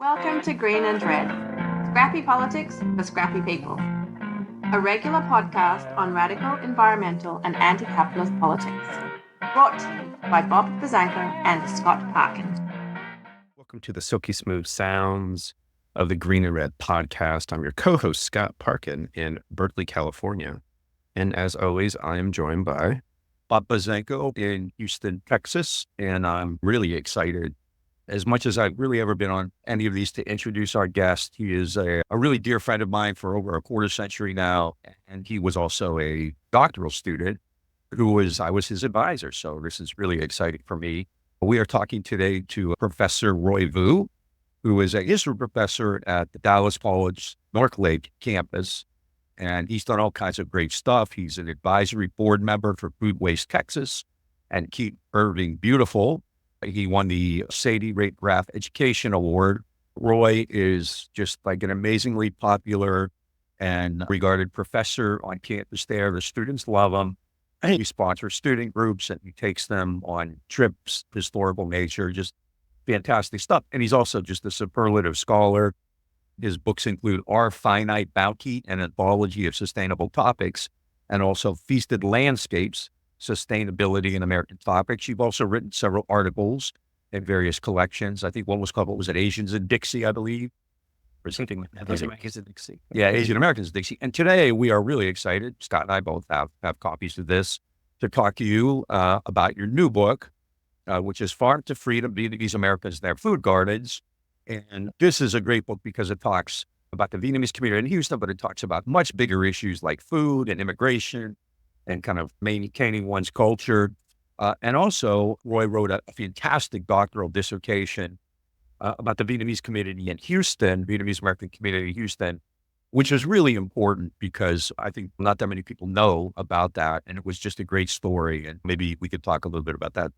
Welcome to Green and Red, Scrappy Politics for Scrappy People, a regular podcast on radical environmental and anti-capitalist politics, brought to you by Bob Bazanko and Scott Parkin. Welcome to the silky smooth sounds of the Green and Red podcast. I'm your co-host, Scott Parkin, in Berkeley, California. And as always, I am joined by Bob Bazanko in Houston, Texas. And I'm really excited, as much as I've really ever been on any of these, to introduce our guest. He is a really dear friend of mine for over a quarter century now. And he was also a doctoral student I was his advisor. So this is really exciting for me. We are talking today to Professor Roy Vũ, who is a history professor at the Dallas College North Lake campus. And he's done all kinds of great stuff. He's an advisory board member for Foodways, Texas, and Keep Irving Beautiful. He won the Sadie Graff Education Award. Roy is just like an amazingly popular and regarded professor on campus there. The students love him. He sponsors student groups and he takes them on trips, historical nature, just fantastic stuff. And he's also just a superlative scholar. His books include Our Finite Bounty, an Anthology of Sustainable Topics, and also Feasted Landscapes, Sustainability in American Topics. You've also written several articles in various collections. I think one was called, what was it, Asians in Dixie, I believe, or something like that. Asian Americans in Dixie. Yeah, Asian Americans in Dixie. And today we are really excited. Scott and I both have copies of this to talk to you about your new book, which is Farm to Freedom, Vietnamese Americans and Their Food Gardens. And this is a great book because it talks about the Vietnamese community in Houston, but it talks about much bigger issues like food and immigration and kind of maintaining one's culture. And also, Roy wrote a fantastic doctoral dissertation about the Vietnamese community in Houston, Vietnamese-American community in Houston, which is really important because I think not that many people know about that. And it was just a great story. And maybe we could talk a little bit about that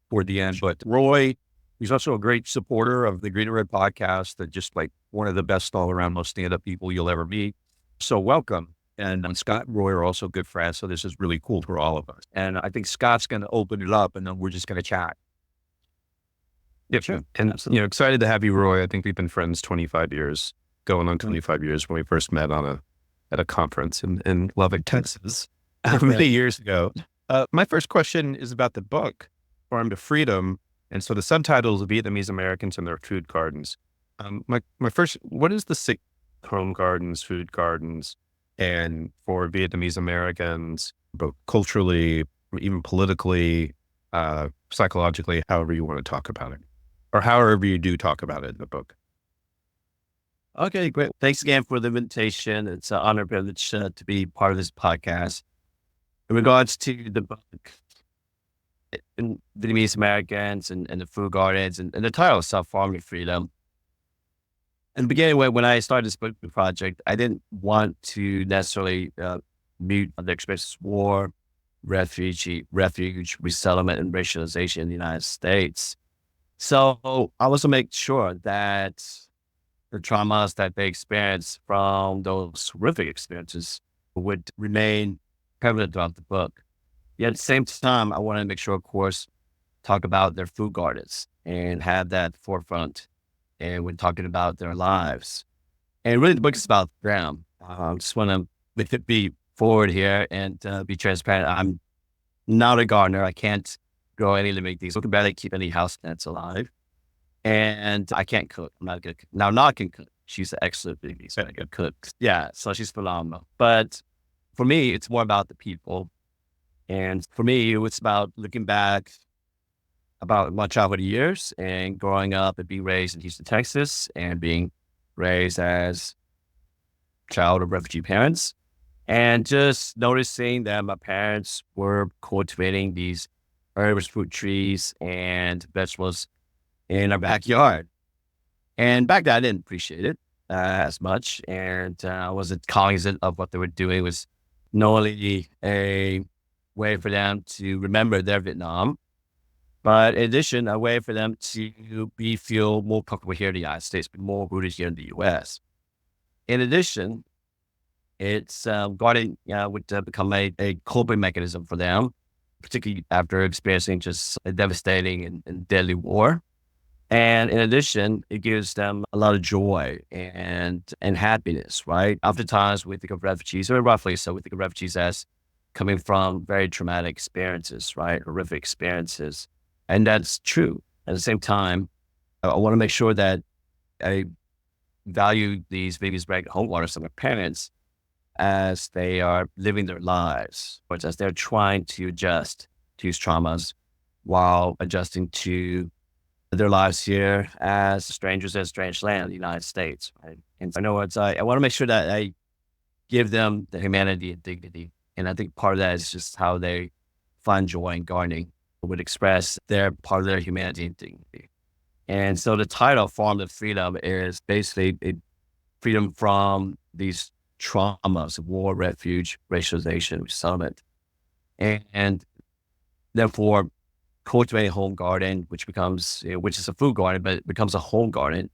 toward the end. But Roy, he's also a great supporter of the Green and Red podcast and just like one of the best all around most stand-up people you'll ever meet. So welcome. And Scott and Roy are also good friends. So this is really cool for all of us. And I think Scott's going to open it up and then we're just going to chat. Yep. Sure. And, excited to have you, Roy. I think we've been friends 25 years, going on 25 years when we first met at a conference in Lubbock, Texas, many years ago. My first question is about the book, Farm to Freedom. And so the subtitle is Vietnamese Americans and Their Food Gardens. My first, what is the six home gardens, food gardens, and for Vietnamese Americans, both culturally, even politically, psychologically, however you want to talk about it, or however you do talk about it in the book? Okay, great. Thanks again for the invitation. It's an honor and privilege to be part of this podcast. In regards to the book, in Vietnamese Americans and the food gardens, and the title itself, Farm to Freedom. In the beginning, when I started this book project, I didn't want to necessarily mute the experiences of war, refuge, resettlement, and racialization in the United States. So I was to make sure that the traumas that they experienced from those horrific experiences would remain prevalent throughout the book. Yet at the same time, I wanted to make sure, of course, talk about their food gardens and have that forefront. And we're talking about their lives. And really, the book is about them. I just want to be forward here and be transparent. I'm not a gardener. I can't grow any living things. I can barely keep any house plants alive. And I can't cook. I'm not a good cook. Now, Nog can cook. She's an excellent Vietnamese American cook. Yeah, so she's phenomenal. But for me, it's more about the people. And for me, it was about looking back about my childhood years and growing up and being raised in Houston, Texas, and being raised as a child of refugee parents. And just noticing that my parents were cultivating these herbs, fruit trees, and vegetables in our backyard. And back then, I didn't appreciate it as much. And I wasn't cognizant of what they were doing. It was not only a way for them to remember their Vietnam, but in addition, a way for them to feel more comfortable here in the United States, be more rooted here in the U.S. In addition, it's gardening would become a coping mechanism for them, particularly after experiencing just a devastating and deadly war. And in addition, it gives them a lot of joy and happiness, right? Oftentimes we think of refugees, or roughly so, we think of refugees as coming from very traumatic experiences, right? Horrific experiences. And that's true. At the same time, I want to make sure that I value these Vietnamese-American homeowners and their parents as they are living their lives, or as they're trying to adjust to these traumas while adjusting to their lives here as strangers in a strange land, the United States. Right? And so I know I want to make sure that I give them the humanity and dignity. And I think part of that is just how they find joy in gardening, would express their part of their humanity and dignity. And so the title, Farm of Freedom, is basically freedom from these traumas of war, refuge, racialization, resettlement. And therefore, cultivate a home garden, which is a food garden, but it becomes a home garden,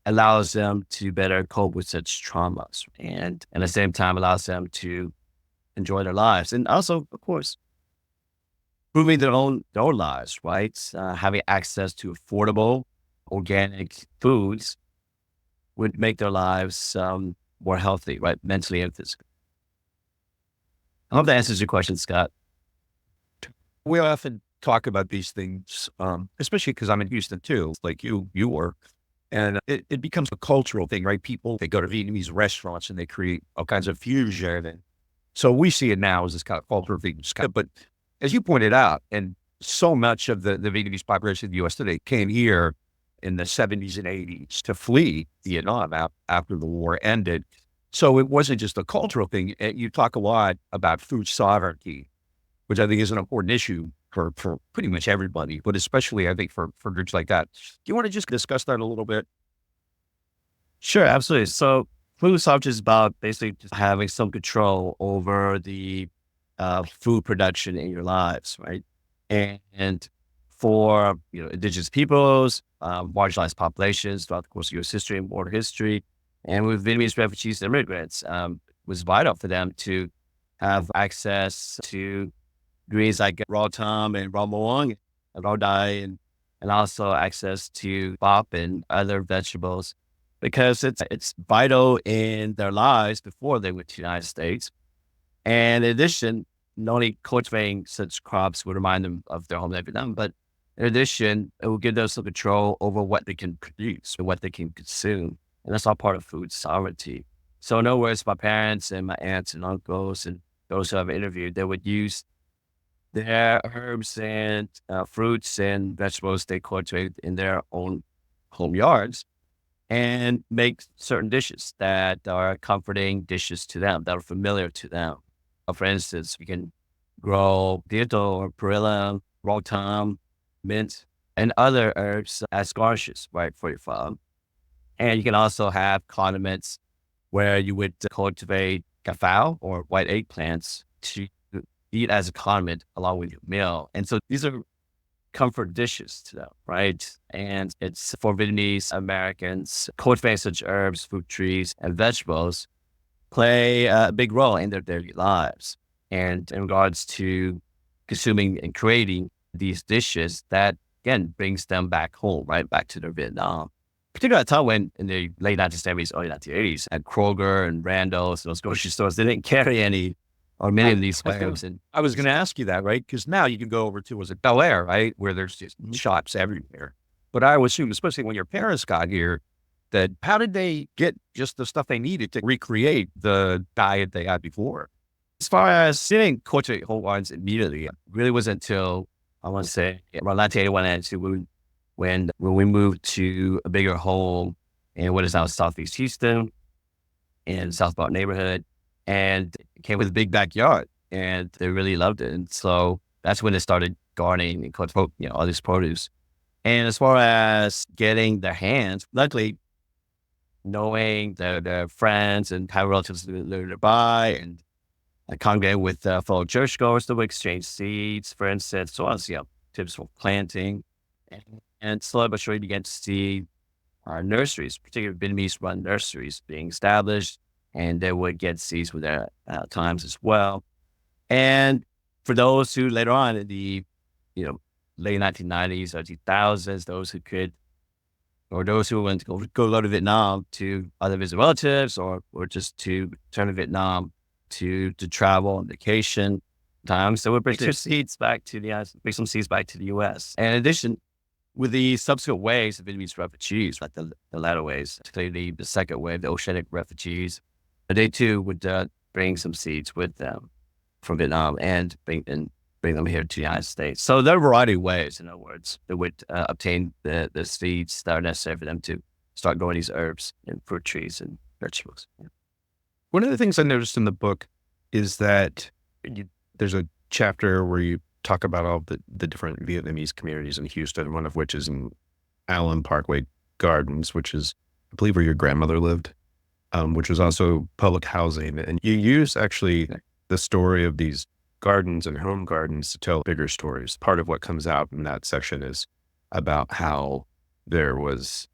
allows them to better cope with such traumas, and at the same time allows them to enjoy their lives, and also, of course, improving their own lives, right? Having access to affordable, organic foods would make their lives more healthy, right, mentally and physically. I hope that answers your question, Scott. We often talk about these things, especially because I'm in Houston too, like you were. And it becomes a cultural thing, right? People, they go to Vietnamese restaurants and they create all kinds of fusion. And so we see it now as this kind of cultural thing. But as you pointed out, and so much of the Vietnamese population in the U.S. today came here in the 70s and 80s to flee Vietnam after the war ended. So it wasn't just a cultural thing. You talk a lot about food sovereignty, which I think is an important issue for pretty much everybody, but especially I think for groups like that. Do you want to just discuss that a little bit? Sure, absolutely. So food sovereignty is about basically just having some control over the food production in your lives, right? And for indigenous peoples, marginalized populations throughout the course of U.S. history and border history, and with Vietnamese refugees and immigrants, was vital for them to have access to greens like raw tom and raw muong and raw dai, and also access to bop and other vegetables, because it's vital in their lives before they went to the United States. And in addition, not only cultivating such crops would remind them of their home in Vietnam, but in addition, it will give them some control over what they can produce and what they can consume. And that's all part of food sovereignty. So in other words, my parents and my aunts and uncles and those who I've interviewed, they would use their herbs and fruits and vegetables they cultivate in their own home yards and make certain dishes that are comforting dishes to them, that are familiar to them. For instance, you can grow dito or perilla, raw thyme, mint, and other herbs as garnishes, right, for your farm. And you can also have condiments where you would cultivate cafao or white eggplants to eat as a condiment along with your meal. And so these are comfort dishes to them, right? And it's for Vietnamese Americans, cultivating such herbs, fruit trees, and vegetables play a big role in their daily lives. And in regards to consuming and creating these dishes, that again brings them back home, right? Back to their Vietnam. Particularly at a time when in the late 1970s, early 1980s, at Kroger and Randall's, those grocery stores, they didn't carry any or many of these flavors. And I was going to ask you that, right? Because now you can go over to, was it Bel Air, right? Where there's just shops everywhere. But I would assume, especially when your parents got here, that how did they get just the stuff they needed to recreate the diet they had before? as far as sitting cultivate whole gardens immediately, it really wasn't until, I want to say, around 1981, actually, when we moved to a bigger home in what is now Southeast Houston in South Park neighborhood. And it came with a big backyard, and they really loved it. And so that's when they started gardening and cultivating, all this produce. And as far as getting their hands, luckily, knowing their friends and having relatives that live nearby, and I congregate with fellow churchgoers that would exchange seeds, for instance, so on, tips for planting. And slowly but surely began to see our nurseries, particularly Vietnamese-run nurseries, being established, and they would get seeds with their times as well. And for those who later on in the, late 1990s or 2000s, those who could or those who went to go to Vietnam to either visit relatives or just to return to Vietnam to travel on vacation time. So we bring some seeds back to the U.S. And in addition, with the subsequent waves of Vietnamese refugees, like the latter waves, particularly the second wave, the oceanic refugees, they too would bring some seeds with them from Vietnam and bring them here to the United States. So there are a variety of ways, in other words, that would obtain the seeds that are necessary for them to start growing these herbs and fruit trees and vegetables. Yeah. One of the things I noticed in the book is that there's a chapter where you talk about all the different Vietnamese communities in Houston, one of which is in Allen Parkway Gardens, which is, I believe, where your grandmother lived, which was also public housing. And you use actually the story of these gardens and home gardens to tell bigger stories. Part of what comes out in that section is about how there was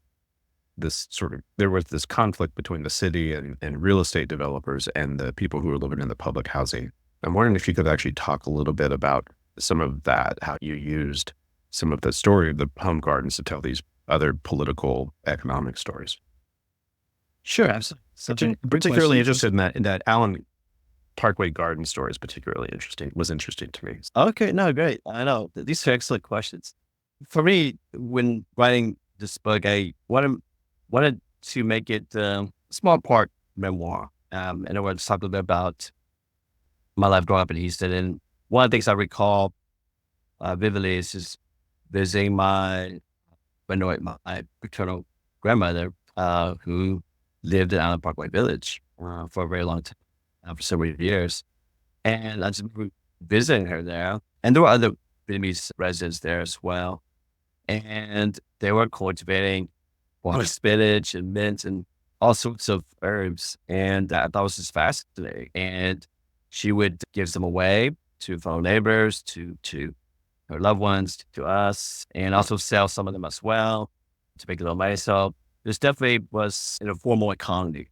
this conflict between the city and real estate developers and the people who were living in the public housing. I'm wondering if you could actually talk a little bit about some of that, how you used some of the story of the home gardens to tell these other political, economic stories. Sure, absolutely. Particularly interested in that Allen Parkway Garden story is particularly interesting to me. Okay, no, great. I know these are excellent questions. For me, when writing this book, I wanted to make it a small part memoir. And I wanted to talk a little bit about my life growing up in Houston. And one of the things I recall vividly is just visiting my paternal grandmother, who lived in Allen Parkway Village for a very long time. For several years. And I just remember visiting her there. And there were other Vietnamese residents there as well. And they were cultivating water spinach and mint and all sorts of herbs. And I thought it was just fascinating. And she would give them away to fellow neighbors, to her loved ones, to us, and also sell some of them as well to make a little money. So this definitely was an informal economy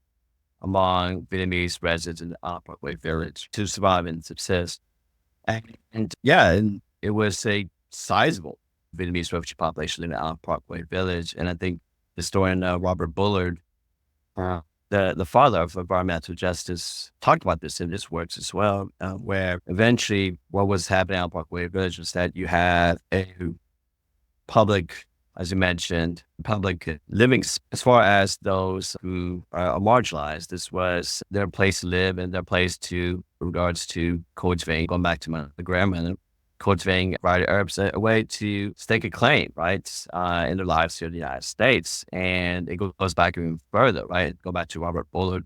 among Vietnamese residents in the Allen Parkway Village to survive and subsist. And it was a sizable Vietnamese refugee population in the Allen Parkway Village. And I think historian Robert Bullard, the father of environmental justice, talked about this in his works as well, where eventually what was happening in Allen Parkway Village was that you had a public, as you mentioned, public living, as far as those who are marginalized. This was their place to live and their place to, in regards to cultivating, going back to my grandmother, cultivating a variety of herbs, a way to stake a claim, right, in their lives here in the United States. And it goes back even further, right? Go back to Robert Bullard.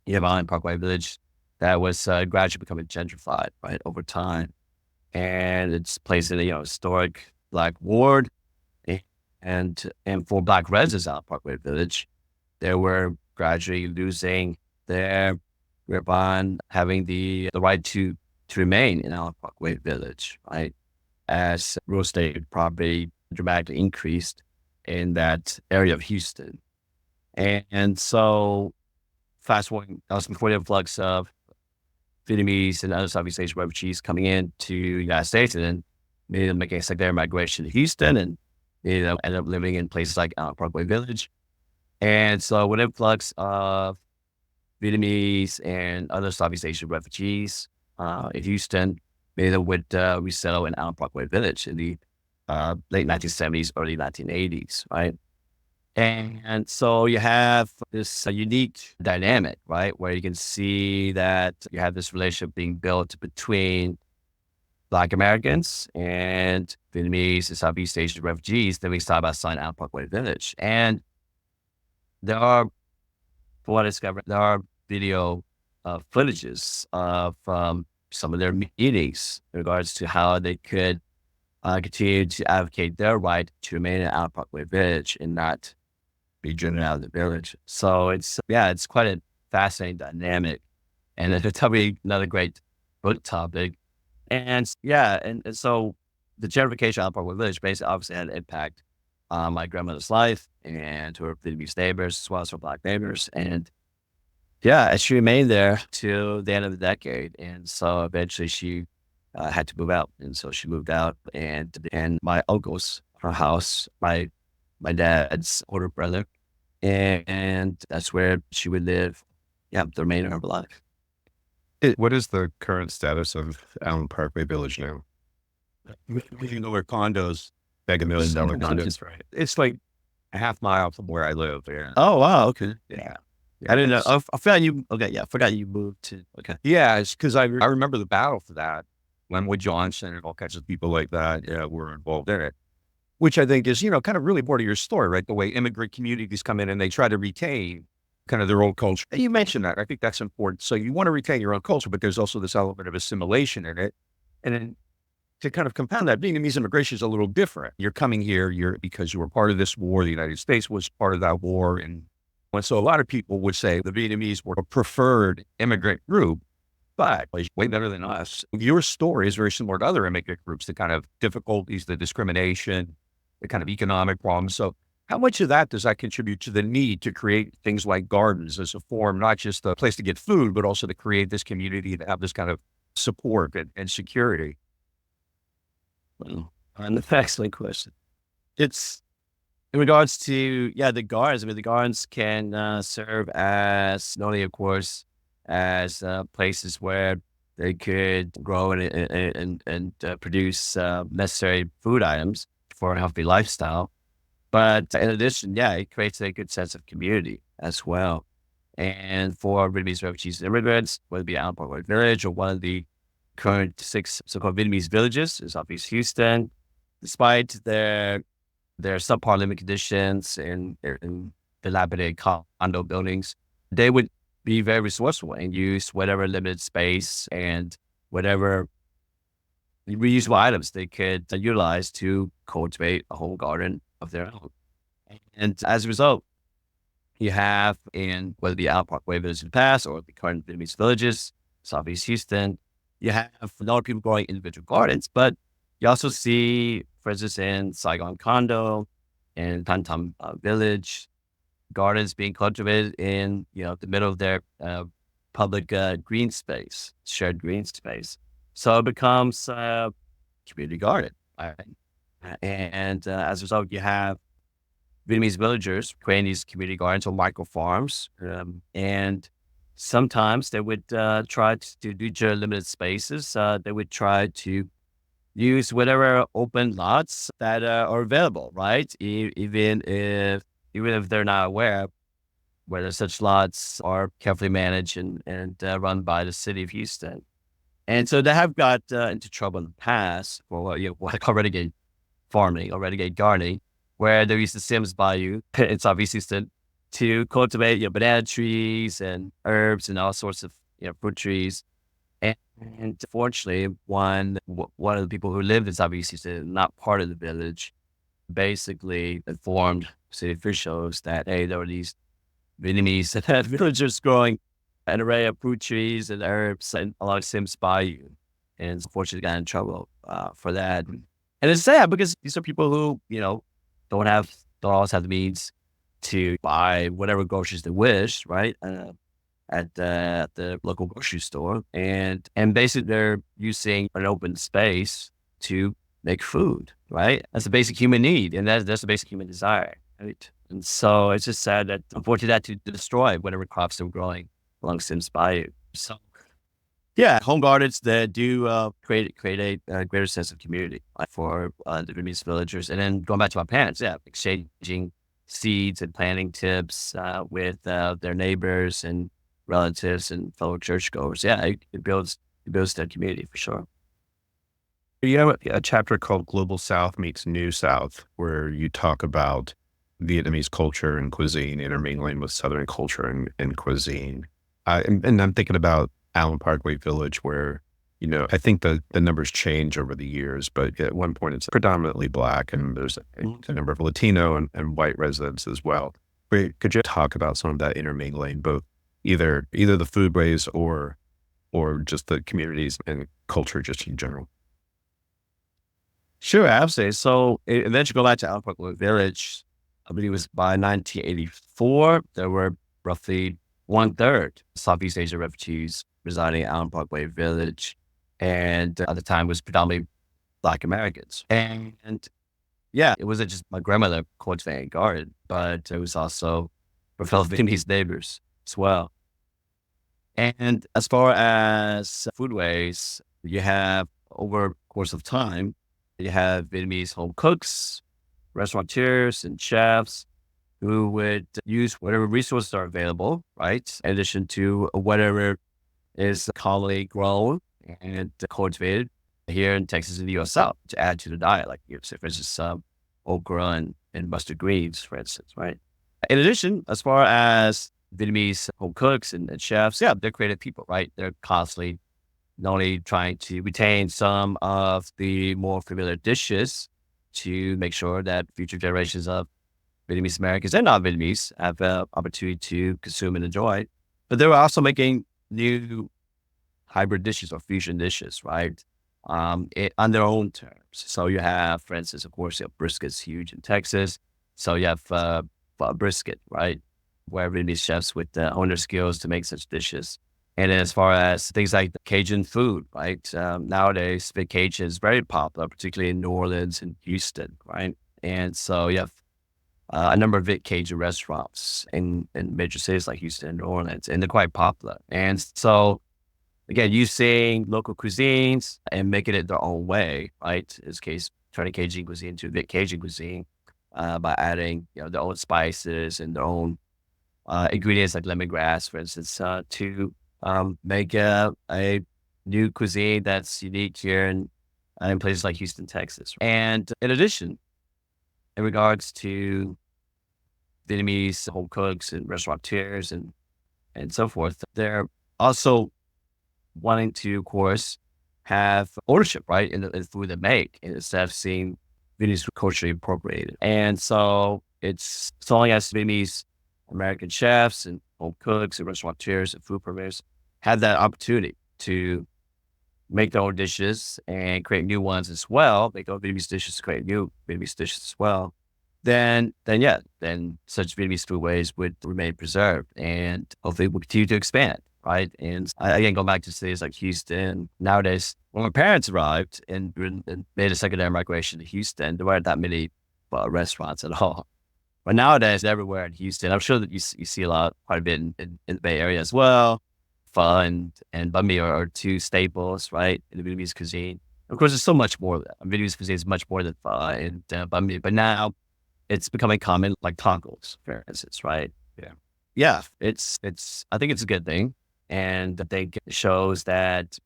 You have Allen Parkway Village that was gradually becoming gentrified, right, over time. And it's placed in a historic Black ward. And for Black residents out of Parkway Village, they were gradually losing their grip on having the right to remain in Allen Parkway Village, right? As real estate property dramatically increased in that area of Houston. And so fast forwarding, that was before the influx of Vietnamese and other Southeast Asian refugees coming into the United States, and then many of them making a secondary migration to Houston, and ended up living in places like Parkway Village. And so with influx of Vietnamese and other Southeast Asian refugees in Houston, many of them would resettle in Allen Parkway Village in the late 1970s, early 1980s, right? And so you have this unique dynamic, right, where you can see that you have this relationship being built between Black Americans and Vietnamese and Southeast Asian refugees living side by side in Allen Parkway Village. And there are, for what I discovered, there are video footages of some of their meetings in regards to how they could continue to advocate their right to remain in Allen Parkway Village and not be driven out of the village. So it's quite a fascinating dynamic, and it's probably another great book topic. And so the gentrification of Allen Parkway Village basically obviously had an impact on my grandmother's life and her Vietnamese neighbors as well as her Black neighbors. And she remained there till the end of the decade. And so eventually she had to move out. And so she moved out, and my uncle's house, my my dad's older brother. And that's where she would live, the remainder of her life. What is the current status of Allen Parkway Village now? You know where condos, Mega $1 million condos, right? It's like a half mile from where I live. Yeah. Oh, wow. Okay. Yeah. I didn't know. I forgot you. Okay. Yeah. I forgot you moved to. Okay. Yeah. It's because I remember the battle for that. Glenwood Johnson and all kinds of people like that were involved in it, which I think is, kind of really part of your story, right? The way immigrant communities come in and they try to retain kind of their own culture. And you mentioned that. I think that's important. So you want to retain your own culture, but there's also this element of assimilation in it. And then to kind of compound that, Vietnamese immigration is a little different. You're coming here, because you were part of this war. The United States was part of that war. And so a lot of people would say the Vietnamese were a preferred immigrant group, but way better than us. Your story is very similar to other immigrant groups, the kind of difficulties, the discrimination, the kind of economic problems. So how much of that does that contribute to the need to create things like gardens as a form, not just a place to get food, but also to create this community, to have this kind of support and security? Well, and the excellent question. It's in regards to, the gardens. I mean, the gardens can serve as not only, of course, as places where they could grow and produce necessary food items for a healthy lifestyle. But in addition, it creates a good sense of community as well. And for Vietnamese refugees and immigrants, whether it be Allen Parkway Village or one of the current 6 so-called Vietnamese villages in Southeast Houston, despite their subpar living conditions and dilapidated condo buildings, they would be very resourceful and use whatever limited space and whatever reusable items they could utilize to cultivate a home garden of their own. And as a result, you have in whether it be Allen Parkway Village in the past or the current Vietnamese villages, Southeast Houston, you have a lot of people growing individual gardens, but you also see, for instance, in Saigon Condo and Tan Tam Village, gardens being cultivated in, the middle of their public green space, shared green space. So it becomes a community garden. Right? And as a result, you have Vietnamese villagers creating these community gardens or micro farms. And sometimes they would try to do limited spaces. They would try to use whatever open lots that are available, right? Even if they're not aware whether such lots are carefully managed and run by the city of Houston. And so they have got into trouble in the past for what I call renegade farming or renegade gardening, where they used the Sims Bayou in Southeast Houston to cultivate banana trees and herbs and all sorts of fruit trees. And fortunately, one of the people who lived in Southeast Houston, not part of the village, basically informed city officials that, hey, there were these Vietnamese villagers growing an array of fruit trees and herbs and along Sims Bayou. And unfortunately got in trouble for that. And it's sad because these are people who, don't always have the means to buy whatever groceries they wish, right? At the local grocery store. And basically they're using an open space to make food, right? That's a basic human need. And that's a basic human desire, right? And so it's just sad that unfortunately that to destroy whatever crops they're growing along Sims Bayou. So home gardens that do create a greater sense of community for the Vietnamese villagers. And then going back to my parents, exchanging seeds and planting tips with their neighbors and relatives and fellow churchgoers. It builds that community for sure. You have a chapter called Global South Meets New South, where you talk about Vietnamese culture and cuisine intermingling with Southern culture and cuisine. And I'm thinking about Allen Parkway Village, where, I think the numbers change over the years, but at one point it's predominantly Black, and there's a number of Latino and white residents as well. Could you talk about some of that intermingling, both either the foodways or just the communities and culture just in general? Sure, absolutely. So eventually go back to Allen Parkway Village. I believe it was by 1984, there were roughly 1/3 Southeast Asia refugees residing in Allen Parkway Village. And at the time was predominantly Black Americans. And yeah, it wasn't just my grandmother cultivating a garden, but it was also for fellow Vietnamese neighbors as well. And as far as Foodways, you have over the course of time, you have Vietnamese home cooks, restaurateurs, and chefs who would use whatever resources are available, right? In addition to whatever is commonly grown and cultivated here in Texas and the U.S. South to add to the diet, like say, for instance, okra and mustard greens, for instance, right? In addition, as far as Vietnamese home cooks and chefs, yeah, they're creative people, right? They're constantly not only trying to retain some of the more familiar dishes to make sure that future generations of Vietnamese Americans and non-Vietnamese have the opportunity to consume and enjoy, but they're also making new hybrid dishes or fusion dishes, right? On their own terms. So you have, for instance, of course, brisket's huge in Texas. So you have brisket, right? Where Vietnamese chefs would hone their skills to make such dishes. And then as far as things like the Cajun food, right? Nowadays, Big Cajun is very popular, particularly in New Orleans and Houston, right? And so you have a number of Viet Cajun restaurants in major cities like Houston and New Orleans, and they're quite popular. And so, again, using local cuisines and making it their own way, right? In this case, turning Cajun cuisine to Viet Cajun cuisine by adding, their own spices and their own ingredients like lemongrass, for instance, to make a new cuisine that's unique here in places like Houston, Texas. And in addition, in regards to Vietnamese home cooks and restaurateurs and so forth, they're also wanting to, of course, have ownership, right, in the food they make, instead of seeing Vietnamese culturally appropriated. And so it's so long as Vietnamese-American chefs and home cooks and restaurateurs and food purveyors have that opportunity to make their own dishes and create new ones as well, make their own Vietnamese dishes, create new Vietnamese dishes as well, then such Vietnamese foodways would remain preserved and hopefully will continue to expand, right? And again, going back to cities like Houston, nowadays, when my parents arrived and made a secondary migration to Houston, there weren't that many restaurants at all. But nowadays, everywhere in Houston, I'm sure that you see quite a bit in the Bay Area as well. Pho and banh mi are two staples, right, in the Vietnamese cuisine. Of course, there's so much more. Vietnamese cuisine is much more than pho and banh mi, but now it's becoming common, like tacos, for instance, right? Yeah. I think it's a good thing, and I think it shows that,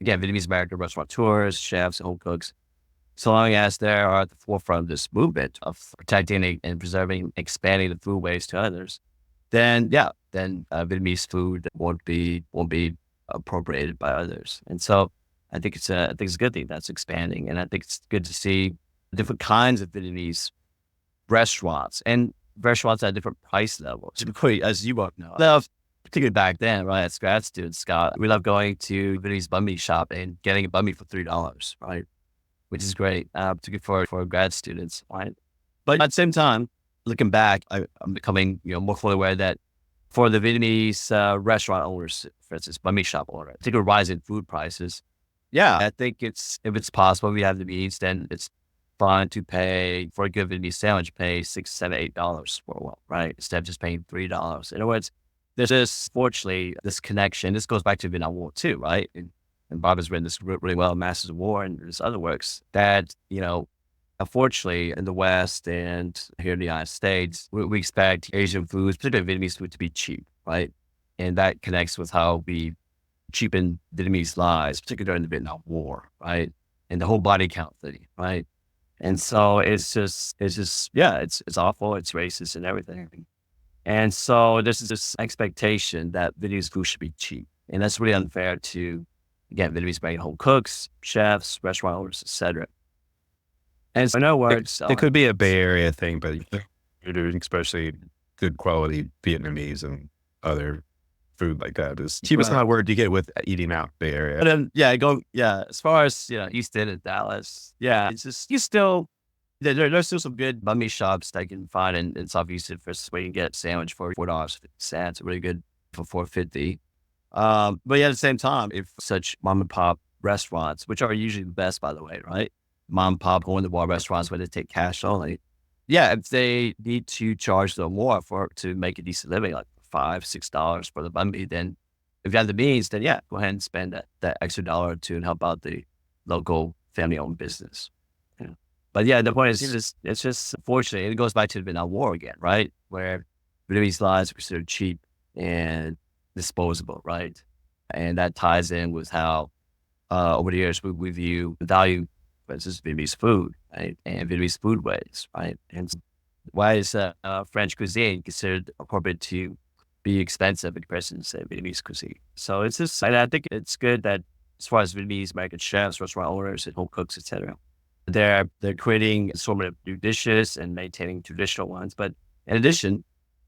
again, Vietnamese-American restaurateurs, chefs, home cooks, so long as they are at the forefront of this movement of protecting and preserving, expanding the foodways to others, then Vietnamese food won't be appropriated by others. And so I think it's a good thing that's expanding, and I think it's good to see different kinds of Vietnamese restaurants and restaurants at different price levels. As you both know, particularly back then, right, as grad students, Scott, we love going to Vietnamese banh mi shop and getting a banh mi for $3, right, which is great, particularly for grad students, right? But at the same time, looking back, I'm becoming more fully aware that for the Vietnamese restaurant owners, for instance, banh mi shop owner, particularly rising food prices, I think if it's possible, we have the means, then it's fine to pay for a good Vietnamese sandwich, pay $6, $7, $8 for one, right? Instead of just paying $3. In other words, there's this, fortunately, this connection. This goes back to Vietnam War too, right? And Bob has written this really well, Masters of War and his other works, that, unfortunately, in the West and here in the United States, we expect Asian foods, particularly Vietnamese food, to be cheap, right? And that connects with how we cheapen Vietnamese lives, particularly during the Vietnam War, right? And the whole body count thing, right? And so it's awful. It's racist and everything. And so there's this expectation that Vietnamese food should be cheap. And that's really unfair to, again, Vietnamese-made home cooks, chefs, restaurant owners, etc. And so, in other words, it could be a Bay Area thing, but you're doing especially good quality Vietnamese and other food like that. Cheap is not a word you get with eating out Bay Area. And then, as far as, Houston and Dallas, it's just, there's still some good banh mi shops that you can find in South Houston, for instance, where you can get a sandwich for $4.50, really good for $4.50. But at the same time, if such mom and pop restaurants, which are usually the best, by the way, right? mom and pop going to bar restaurants where they take cash only. Yeah, if they need to charge them more to make a decent living, like $5-6 for the banh mi, then if you have the means, then yeah, go ahead and spend that extra dollar or two and help out the local family-owned business. Yeah. But yeah, the point is, it's just unfortunate. It goes back to the Vietnam War again, right? Where Vietnamese lives are considered cheap and disposable, right? And that ties in with how over the years we view the value, for instance, Vietnamese food, right? And Vietnamese foodways, right? And why is French cuisine considered appropriate to be expensive in comparison to, say, Vietnamese cuisine? So it's just, and I think it's good that as far as Vietnamese-American chefs, restaurant owners, and home cooks, etc., they're creating so many new dishes and maintaining traditional ones. But in addition,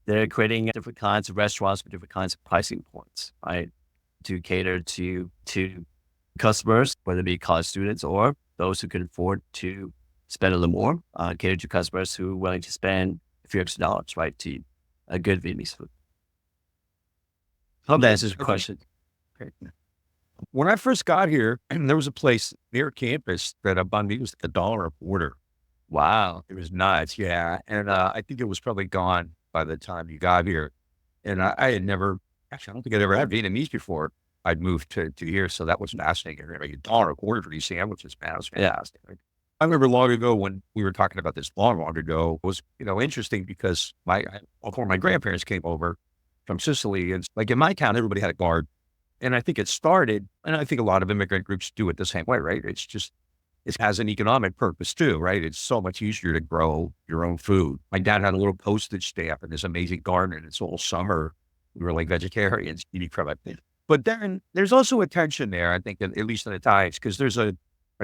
they're creating different kinds of restaurants with different kinds of pricing points, right? To cater to customers, whether it be college students or those who can afford to spend a little more, cater to customers who are willing to spend a few extra dollars, right, to eat a good Vietnamese food. Hope that answers your question. Okay. When I first got here, there was a place near campus that a banh mi was like $1 a quarter. Wow. It was nuts, yeah. And I think it was probably gone by the time you got here. And I had never, actually, I don't think I'd ever had Vietnamese before I'd moved to here. So that was fascinating. I mean, $1 a quarter for these sandwiches, man. It was fantastic. Yeah. I remember long ago when we were talking about this long ago, it was, interesting because before my grandparents came over from Sicily, and like in my town, everybody had a garden. And I think it started, and I think a lot of immigrant groups do it the same way, right? It's just, it has an economic purpose too, right? It's so much easier to grow your own food. My dad had a little postage stamp in this amazing garden, and it's all summer. We were like vegetarians, eating from it. But then there's also a tension there, I think, at least in Italians, because there's a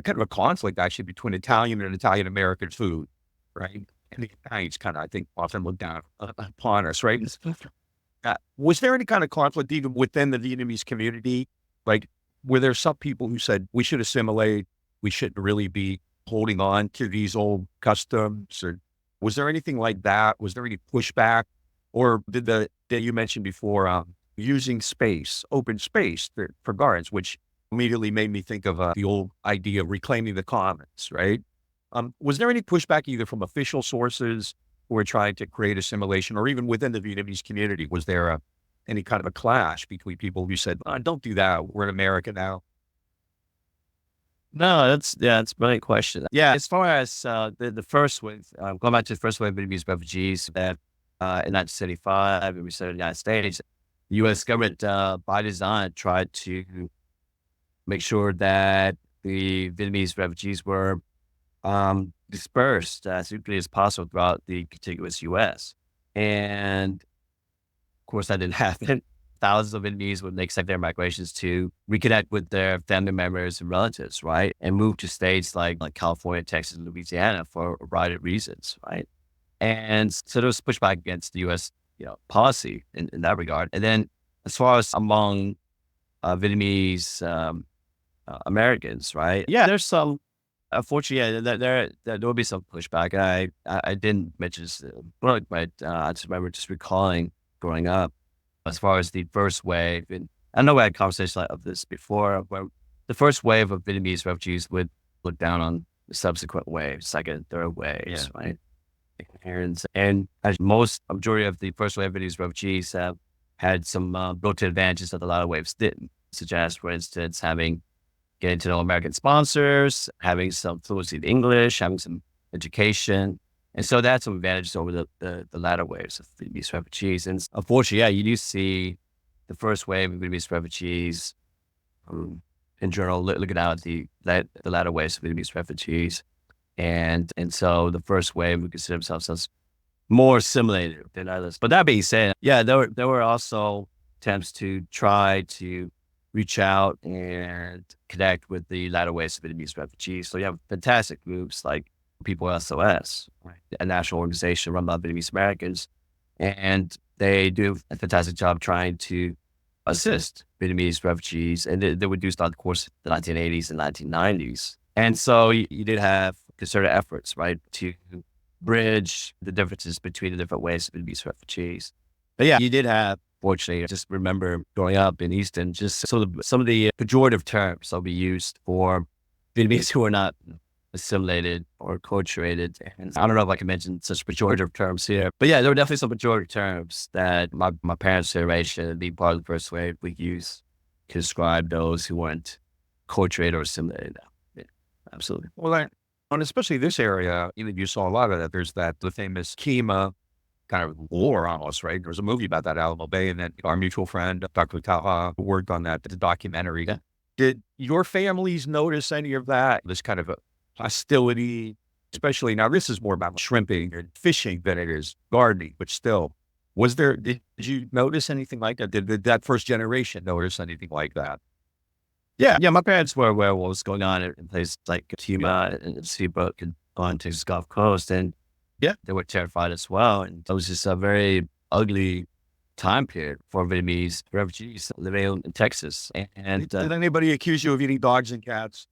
kind of a conflict actually between Italian and Italian-American food, right? And the Italians kind of, I think, often look down upon us, right? Was there any kind of conflict even within the Vietnamese community? Like, were there some people who said we should assimilate, we shouldn't really be holding on to these old customs? Or was there anything like that? Was there any pushback? Or did that you mentioned before, using space, open space for gardens, which immediately made me think of the old idea of reclaiming the commons, right? Was there any pushback either from official sources who were trying to create assimilation, or even within the Vietnamese community? Was there any kind of a clash between people who said, don't do that, we're in America now? No, that's a brilliant question. Yeah, as far as the first wave, going back to the first wave of Vietnamese refugees that in 1975, when we started in the United States, the U.S. government, by design, tried to make sure that the Vietnamese refugees were dispersed as quickly as possible throughout the contiguous U.S. And of course, that didn't happen. Thousands of Vietnamese would make secondary migrations to reconnect with their family members and relatives, right? And move to states like California, Texas, and Louisiana for a variety of reasons, right? And so there was pushback against the U.S. policy in that regard. And then as far as among Vietnamese Americans, right? Yeah, there's some. Unfortunately, there will be some pushback. I didn't mention this, but I just remember just recalling growing up, as far as the first wave. And I know we had conversations of this before, where the first wave of Vietnamese refugees would look down on the subsequent waves, second and third waves, right? And as majority of the first wave of Vietnamese refugees have had some built-in advantages that a lot of waves didn't, such as, for instance, getting to know American sponsors, having some fluency in English, having some education. And so that's some advantages over the latter waves of Vietnamese refugees. And unfortunately, yeah, you do see the first wave of Vietnamese refugees in general looking out at the latter waves of Vietnamese refugees. And so the first wave would consider themselves as more assimilated than others. But that being said, yeah, there were also attempts to try to reach out and connect with the latter waves of Vietnamese refugees. So you have fantastic groups like People SOS, right, a national organization run by Vietnamese Americans, and they do a fantastic job trying to assist Vietnamese refugees, and they would do start the course in the 1980s and 1990s. And so you did have concerted efforts, right, to bridge the differences between the different ways of Vietnamese refugees. But yeah, you did have, fortunately, I just remember growing up in Easton, just some of the pejorative terms that will be used for Vietnamese who are not assimilated or acculturated. And I don't know if I can mention such pejorative terms here, but yeah, there were definitely some pejorative terms that my parents' generation, being part of the first wave, we use to describe those who weren't acculturated or assimilated. Yeah, absolutely. Well, and especially this area, you saw a lot of that. There's the famous Kima kind of lore almost, right? There was a movie about that, Alamo Bay, and then our mutual friend, Dr. Taha, worked on that, the documentary. Yeah. Did your families notice any of that? This kind of a hostility, especially now this is more about shrimping and fishing than it is gardening, but still, did you notice anything like that? Did that first generation notice anything like that? Yeah, my parents were aware of what was going on in places like Cuba and Seabrook and on to the Gulf Coast, and they were terrified as well. And it was just a very ugly time period for Vietnamese refugees living in Texas. And did anybody accuse you of eating dogs and cats?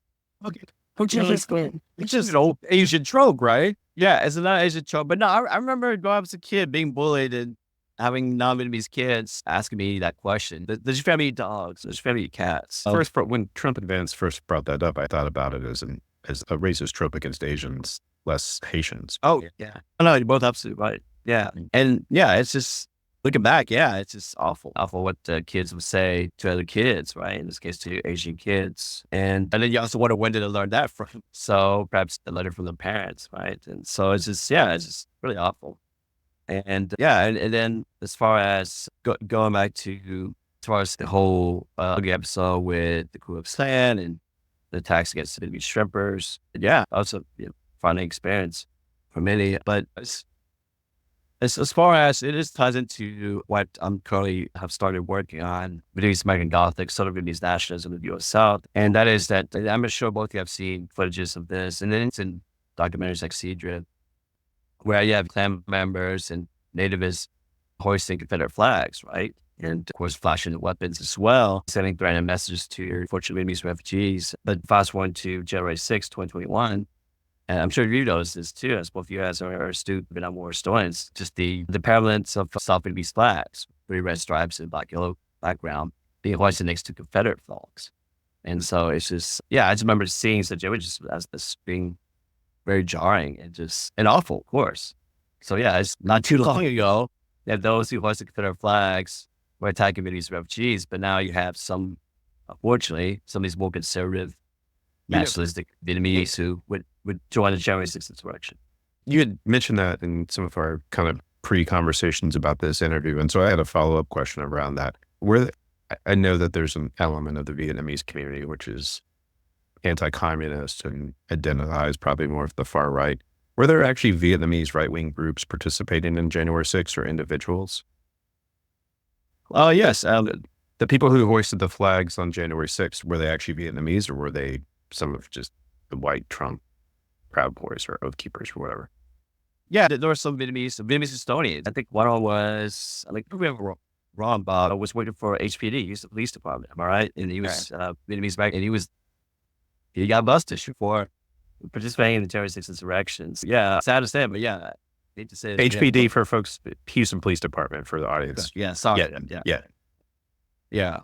Okay. It's just an old Asian trope, right? Yeah, it's another Asian trope. But no, I remember growing up as a kid being bullied and having non-Vietnamese kids asking me that question. Does your family eat dogs? Does your family eat cats? First, when Trump and Vance first brought that up, I thought about it as a racist trope against Asians, less Haitians. Oh, yeah. No, you're both absolutely right. Yeah. And yeah, it's just, looking back, it's just awful. Awful what kids would say to other kids, right? In this case, to Asian kids. And then you also wonder, when did they learn that from? So perhaps they learned it from their parents, right? And so it's just really awful. And and then as far as going back to, as far as the whole ugly episode with the Ku Klux Klan and the attacks against the Vietnamese shrimpers, also funny experience for many. But as far as it is ties into what I'm currently have started working on, Vietnamese-American Gothic, sort of Vietnamese nationalism in the U.S. South, and that is that I'm sure both of you have seen footages of this, and then it's in documentaries like Cedra, where you have Klan members and nativists hoisting Confederate flags, right? And of course, flashing weapons as well, sending threatening messages to your fortunate Vietnamese refugees. But fast forward to January 6, 2021, and I'm sure you noticed this too, as both of you guys are astute Vietnam War historians, just the prevalence of South Vietnamese flags, 3 red stripes and black yellow background, being hoisted next to Confederate flags. And so it's just, I just remember seeing such images as this being very jarring and awful, of course. So it's not too long ago that those who hoisted Confederate flags were attacking Vietnamese refugees, but now you have unfortunately, some of these more conservative, nationalistic Vietnamese who would join the January 6th insurrection. You had mentioned that in some of our kind of pre-conversations about this interview, and so I had a follow-up question around that. I know that there's an element of the Vietnamese community which is anti-communist and identifies probably more with the far right. Were there actually Vietnamese right-wing groups participating in January 6th or individuals? Yes. The people who hoisted the flags on January 6th, were they actually Vietnamese, or were they some of just the white Trump Proud Boys or Oath Keepers or whatever? Yeah, there were some Vietnamese Estonians. I think one of them was, I remember wrong, Bob, was working for HPD, he's the police department, am I right? And he was Vietnamese back, and he got busted for participating in the January 6th insurrections. Yeah, sad to say, but I hate to say it. HPD for folks, Houston Police Department for the audience. Yeah, sorry. Yeah.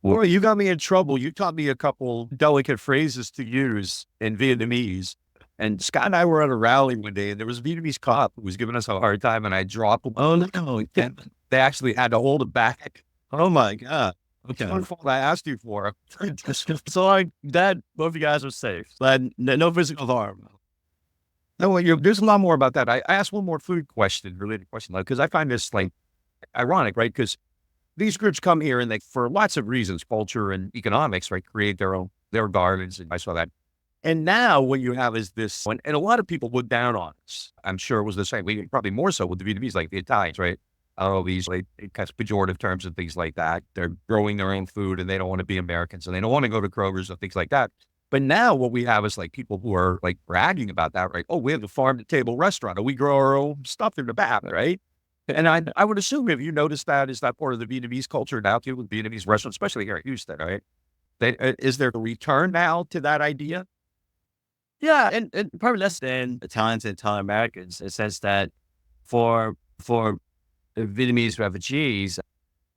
Well, you got me in trouble. You taught me a couple delicate phrases to use in Vietnamese. And Scott and I were at a rally one day, and there was a Vietnamese cop who was giving us a hard time, and I dropped him. Oh, no. They actually had to hold him back. Oh, my God. Okay. It's one fault I asked you for. So both of you guys are safe. No physical harm. No, there's a lot more about that. I asked one more related question, because I find this ironic, right? Because these groups come here and they, for lots of reasons, culture and economics, right, create their gardens, and I saw that. And now what you have is this, and a lot of people look down on us. I'm sure it was the same, probably more so with the Vietnamese, like the Italians, right? All these kind of pejorative terms and things like that. They're growing their own food and they don't want to be Americans and they don't want to go to Kroger's and things like that. But now what we have is people who are bragging about that, right? Oh, we have a farm to table restaurant, or we grow our own stuff in the back, right? And I would assume, if you notice that, is that part of the Vietnamese culture now too, with Vietnamese restaurants, especially here in Houston, right? Is there a return now to that idea? Yeah, and probably less than Italians and Italian Americans, in the sense that for Vietnamese refugees,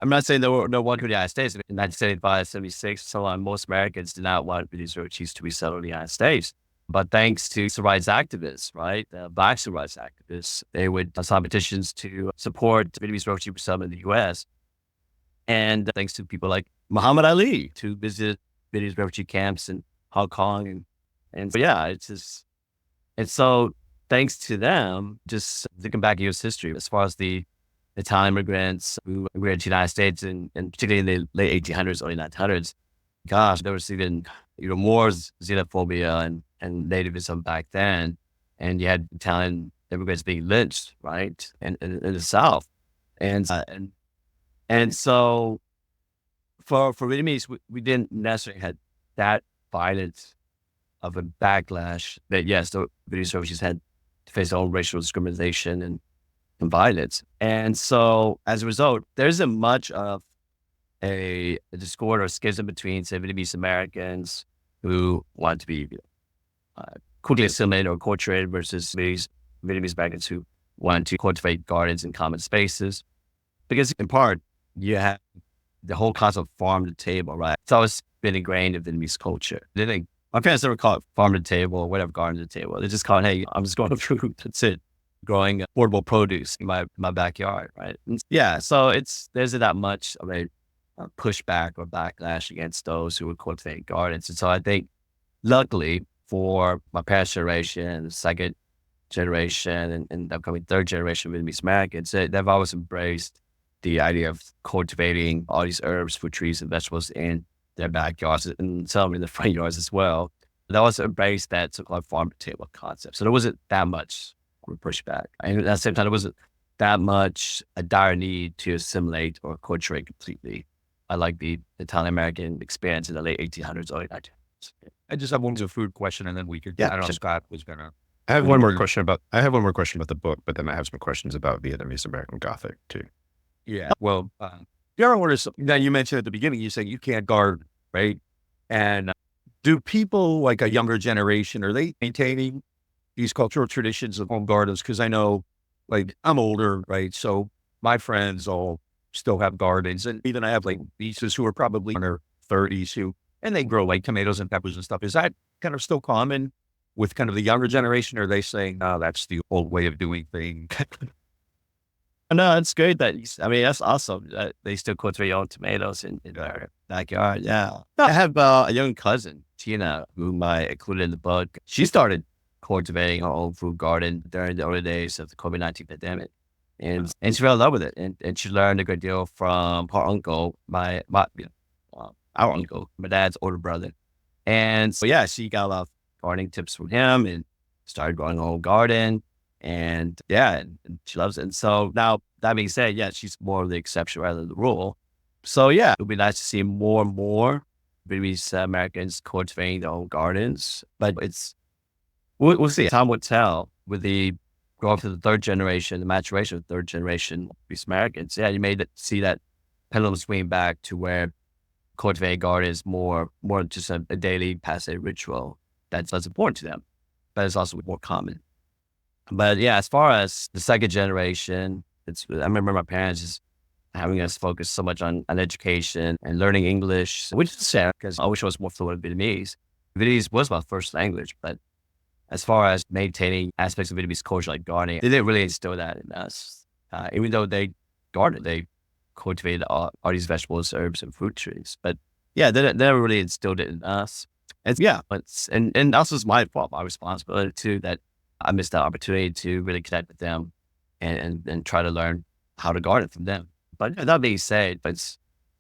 I'm not saying there were no one to the United States. In 1975, 76, so on, most Americans did not want Vietnamese refugees to be settled in the United States. But thanks to civil rights activists, right, Black civil rights activists, they would sign petitions to support Vietnamese refugee resettlement in the U.S. And thanks to people like Muhammad Ali to visit Vietnamese refugee camps in Hong Kong. And so, yeah, it's just, and so thanks to them, just looking back at U.S. history, as far as the Italian immigrants who immigrated to the United States, and particularly in the late 1800s, early 1900s, gosh, there was even more xenophobia and nativism back then. And you had Italian immigrants being lynched, right, in the South. And so for Vietnamese, we didn't necessarily had that violent of a backlash that, yes, the Vietnamese refugees had to face their own racial discrimination and violence. And so as a result, there isn't much of a discord or schism between, say, Vietnamese-Americans who want to be quickly assimilated or acculturated versus Vietnamese-Americans who want to cultivate gardens and common spaces. Because in part, you have the whole concept of farm to table, right? It's always been ingrained in Vietnamese culture. My parents never call it farm to table or whatever, garden to table. They just call it, hey, I'm just growing fruit. That's it. Growing affordable produce in my backyard, right? And yeah, so there's that much of a pushback or backlash against those who would cultivate gardens. And so I think, luckily for my parents' generation, the second generation, and the upcoming third generation of Vietnamese Americans, they've always embraced the idea of cultivating all these herbs, fruit trees, and vegetables in their backyards, and some in the front yards as well. They also embraced that so-called farm to table concept. So there wasn't that much pushback. And at the same time, there wasn't that much a dire need to assimilate or acculturate completely. I like the Italian-American experience in the late 1800s, early 1900s. I just have one food question, and then we could. I don't know if Scott was gonna. I have one more question about the book, but then I have some questions about Vietnamese-American Gothic too. Yeah. Well, you ever wonder something? Now, you mentioned at the beginning, you said you can't garden, right? And do people like a younger generation, are they maintaining these cultural traditions of home gardens? Because I know, like, I'm older, right? So my friends all still have gardens, and even I have like nieces who are probably in their 30s and they grow like tomatoes and peppers and stuff. Is that kind of still common with kind of the younger generation? Or are they saying, no, that's the old way of doing things? No, it's great that, that's awesome that they still cultivate your own tomatoes in their backyard. Yeah. I have a young cousin, Tina, whom I included in the book. She started cultivating her own food garden during the early days of the COVID-19 pandemic. And she fell in love with it. And she learned a great deal from her uncle, our uncle, my dad's older brother. And so, yeah, she got a lot of gardening tips from him and started growing her own garden. And yeah, and she loves it. And so now, that being said, yeah, she's more of the exception rather than the rule. So yeah, it would be nice to see more and more Vietnamese Americans cultivating their own gardens. But we'll see. Time will tell with the growth of the third generation, the maturation of the third generation Vietnamese Americans. Yeah, you may see that pendulum swing back to where cultivating garden is more just a daily passe ritual that's less important to them, but it's also more common. But yeah, as far as the second generation, I remember my parents just having us focus so much on education and learning English, which is sad because I wish I was more fluent in Vietnamese. Vietnamese was my first language, but as far as maintaining aspects of Vietnamese culture like gardening, they didn't really instill that in us. Even though they gardened, they cultivated all these vegetables, herbs, and fruit trees. But yeah, they never really instilled it in us. And also it's my fault, my responsibility too, that I missed that opportunity to really connect with them and try to learn how to garden from them. But that being said, it's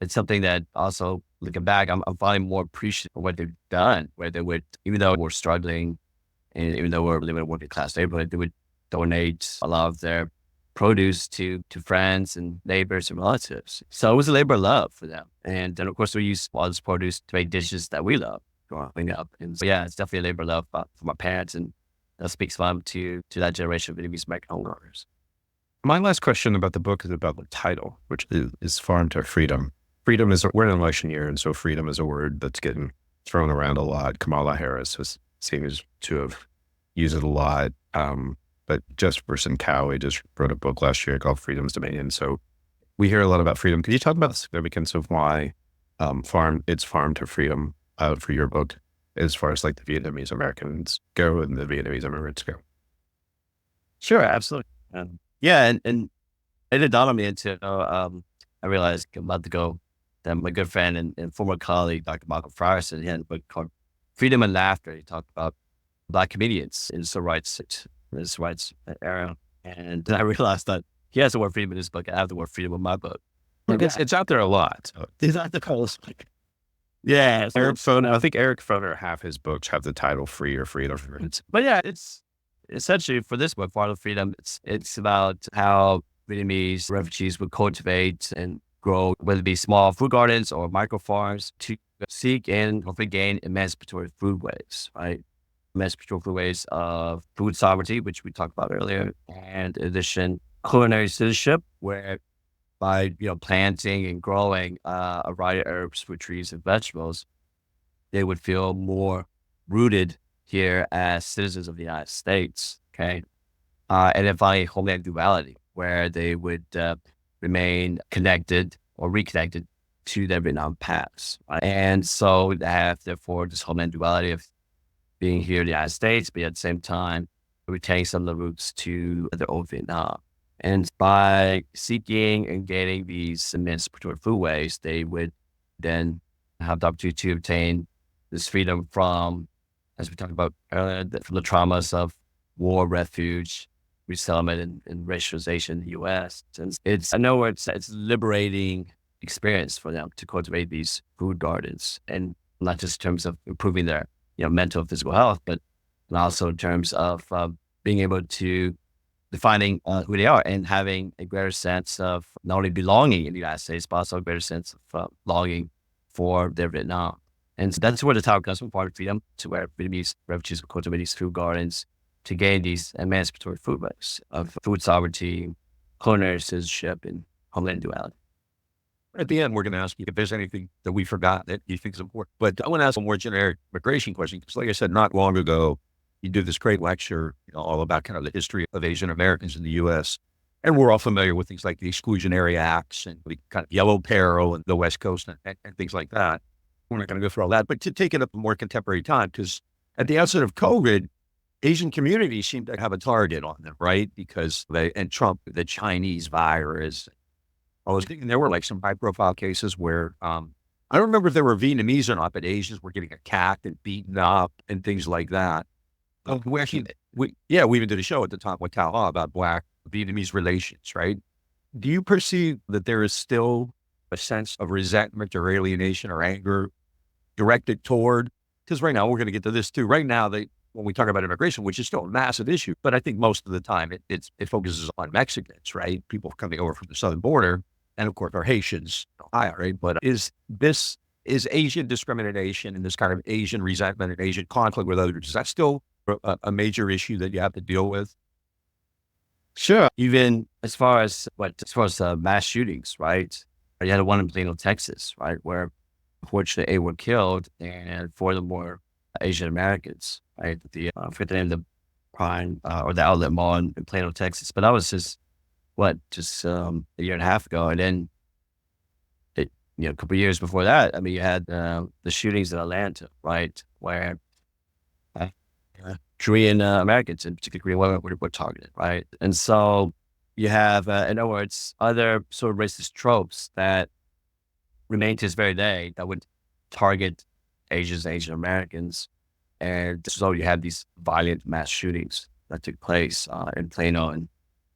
something that also, looking back, I'm finding more appreciative of what they've done, where they would, even though we're struggling and even though we're living in a working class neighborhood, they would donate a lot of their produce to friends and neighbors and relatives. So it was a labor of love for them. And then, of course, we use all this produce to make dishes that we love growing up. And so, yeah, it's definitely a labor of love for my parents, and that speaks volume to that generation of Vietnamese-American homeowners. My last question about the book is about the title, which is Farm to Freedom. Freedom we're in an election year, and so freedom is a word that's getting thrown around a lot. Kamala Harris seems to have used it a lot. But Jefferson Cowie just wrote a book last year called Freedom's Dominion. So we hear a lot about freedom. Could you talk about the significance of why it's farm to freedom for your book? as far as like the Vietnamese Americans go and the Vietnamese immigrants go. Sure, absolutely. Yeah, and it dawned on me until I realized a month ago that my good friend and former colleague, Dr. Malcolm Frierson, he had a book called Freedom and Laughter. He talked about Black comedians in the civil rights era. And then I realized that he has the word freedom in his book. I have the word freedom in my book. It's out there a lot. It's not the coolest book. Yeah. Eric Foner, I think Eric Foner, half his books have the title Free or Freedom. But yeah, it's essentially for this book, Part of Freedom, it's about how Vietnamese refugees would cultivate and grow, whether it be small food gardens or micro farms, to seek and hopefully gain emancipatory foodways, right? Emancipatory foodways of food sovereignty, which we talked about earlier, and in addition, culinary citizenship, where by planting and growing a variety of herbs, fruit trees, and vegetables, they would feel more rooted here as citizens of the United States. Okay, and then finally, homeland duality, where they would remain connected or reconnected to their Vietnam past. Right? And so they have, therefore, this homeland duality of being here in the United States, but at the same time, retaining some of the roots to their old Vietnam. And by seeking and gaining these emancipatory foodways, they would then have the opportunity to obtain this freedom from, as we talked about earlier, from the traumas of war, refuge, resettlement, and racialization in the U.S. And I know it's a liberating experience for them to cultivate these food gardens, and not just in terms of improving their mental and physical health, but also in terms of being able to defining who they are and having a greater sense of not only belonging in the United States, but also a greater sense of longing for their Vietnam. And so that's where the title comes from, Part of Freedom, to where Vietnamese refugees will cultivate these food gardens to gain these emancipatory foodways of food sovereignty, culinary citizenship, and homeland duality. At the end, we're going to ask you if there's anything that we forgot that you think is important. But I want to ask a more generic migration question, because like I said, not long ago, you did this great lecture all about kind of the history of Asian Americans in the U.S. And we're all familiar with things like the Exclusionary Acts and the kind of Yellow Peril and the West Coast and things like that. We're not going to go through all that, but to take it up a more contemporary time, because at the outset of COVID, Asian communities seemed to have a target on them, right? Because and Trump, the Chinese virus. I was thinking there were like some high profile cases where, I don't remember if they were Vietnamese or not, but Asians were getting attacked and beaten up and things like that. We even did a show at the time with Tao about Black Vietnamese relations, right? Do you perceive that there is still a sense of resentment or alienation or anger directed toward, because right now we're going to get to this too. Right now, when we talk about immigration, which is still a massive issue, but I think most of the time it focuses on Mexicans, right? People coming over from the southern border, and of course our Haitians, Ohio, right? But is Asian discrimination and this kind of Asian resentment and Asian conflict with others, is that still a major issue that you have to deal with? Sure. Even as far as mass shootings, right? You had one in Plano, Texas, right, where unfortunately 8 were killed, and 4 of them were Asian Americans, right? I forget the name of the prime or the outlet mall in Plano, Texas, but that was just a year and a half ago, and then a couple of years before that, I mean, you had the shootings in Atlanta, right, where Korean Americans, in particular Korean women, were targeted, right? And so you have, in other words, other sort of racist tropes that remain to this very day that would target Asian Americans. And so you have these violent mass shootings that took place in Plano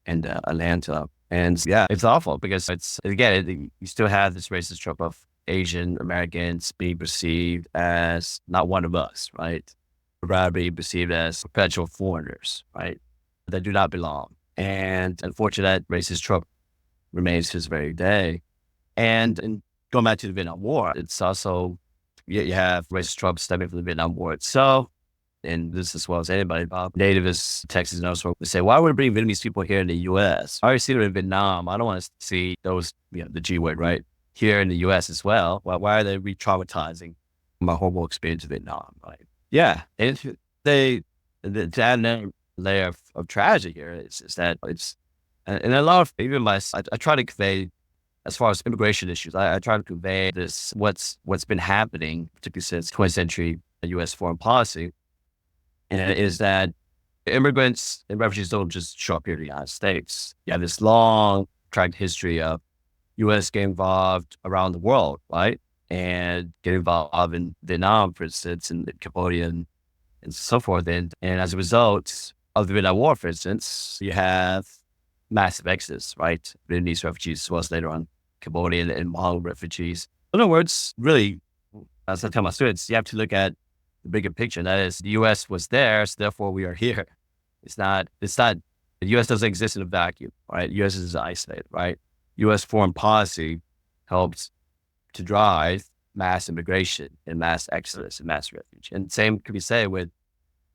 and Atlanta. And yeah, it's awful because you still have this racist trope of Asian Americans being perceived as not one of us, right? Rather be perceived as perpetual foreigners, right? That do not belong. And unfortunately, that racist trope remains to this very day. And going back to the Vietnam War, it's also, you have racist tropes stemming from the Vietnam War itself. And this as well as anybody, nativists, Texas and elsewhere, would say, why would we bring Vietnamese people here in the U.S.? I already see them in Vietnam. I don't want to see those, the G word, right? Here in the U.S. as well. Why are they re-traumatizing my horrible experience in Vietnam, right? Yeah, and to add another layer of tragedy here is that and a lot of, even I try to convey, as far as immigration issues, I try to convey this, what's been happening, particularly since 20th century U.S. foreign policy, and it is that immigrants and refugees don't just show up here in the United States. You have this long track history of U.S. getting involved around the world, right? And get involved in Vietnam, for instance, and Cambodia and so forth. And as a result of the Vietnam War, for instance, you have massive exodus, right? Vietnamese refugees, as well as later on Cambodian and Hmong refugees. In other words, really, as I tell my students, you have to look at the bigger picture. And that is, the U.S. was there, so therefore we are here. It's not, the U.S. doesn't exist in a vacuum, right? The U.S. is isolated, right? U.S. foreign policy helps to drive mass immigration and mass exodus and mass refuge. And same could be said with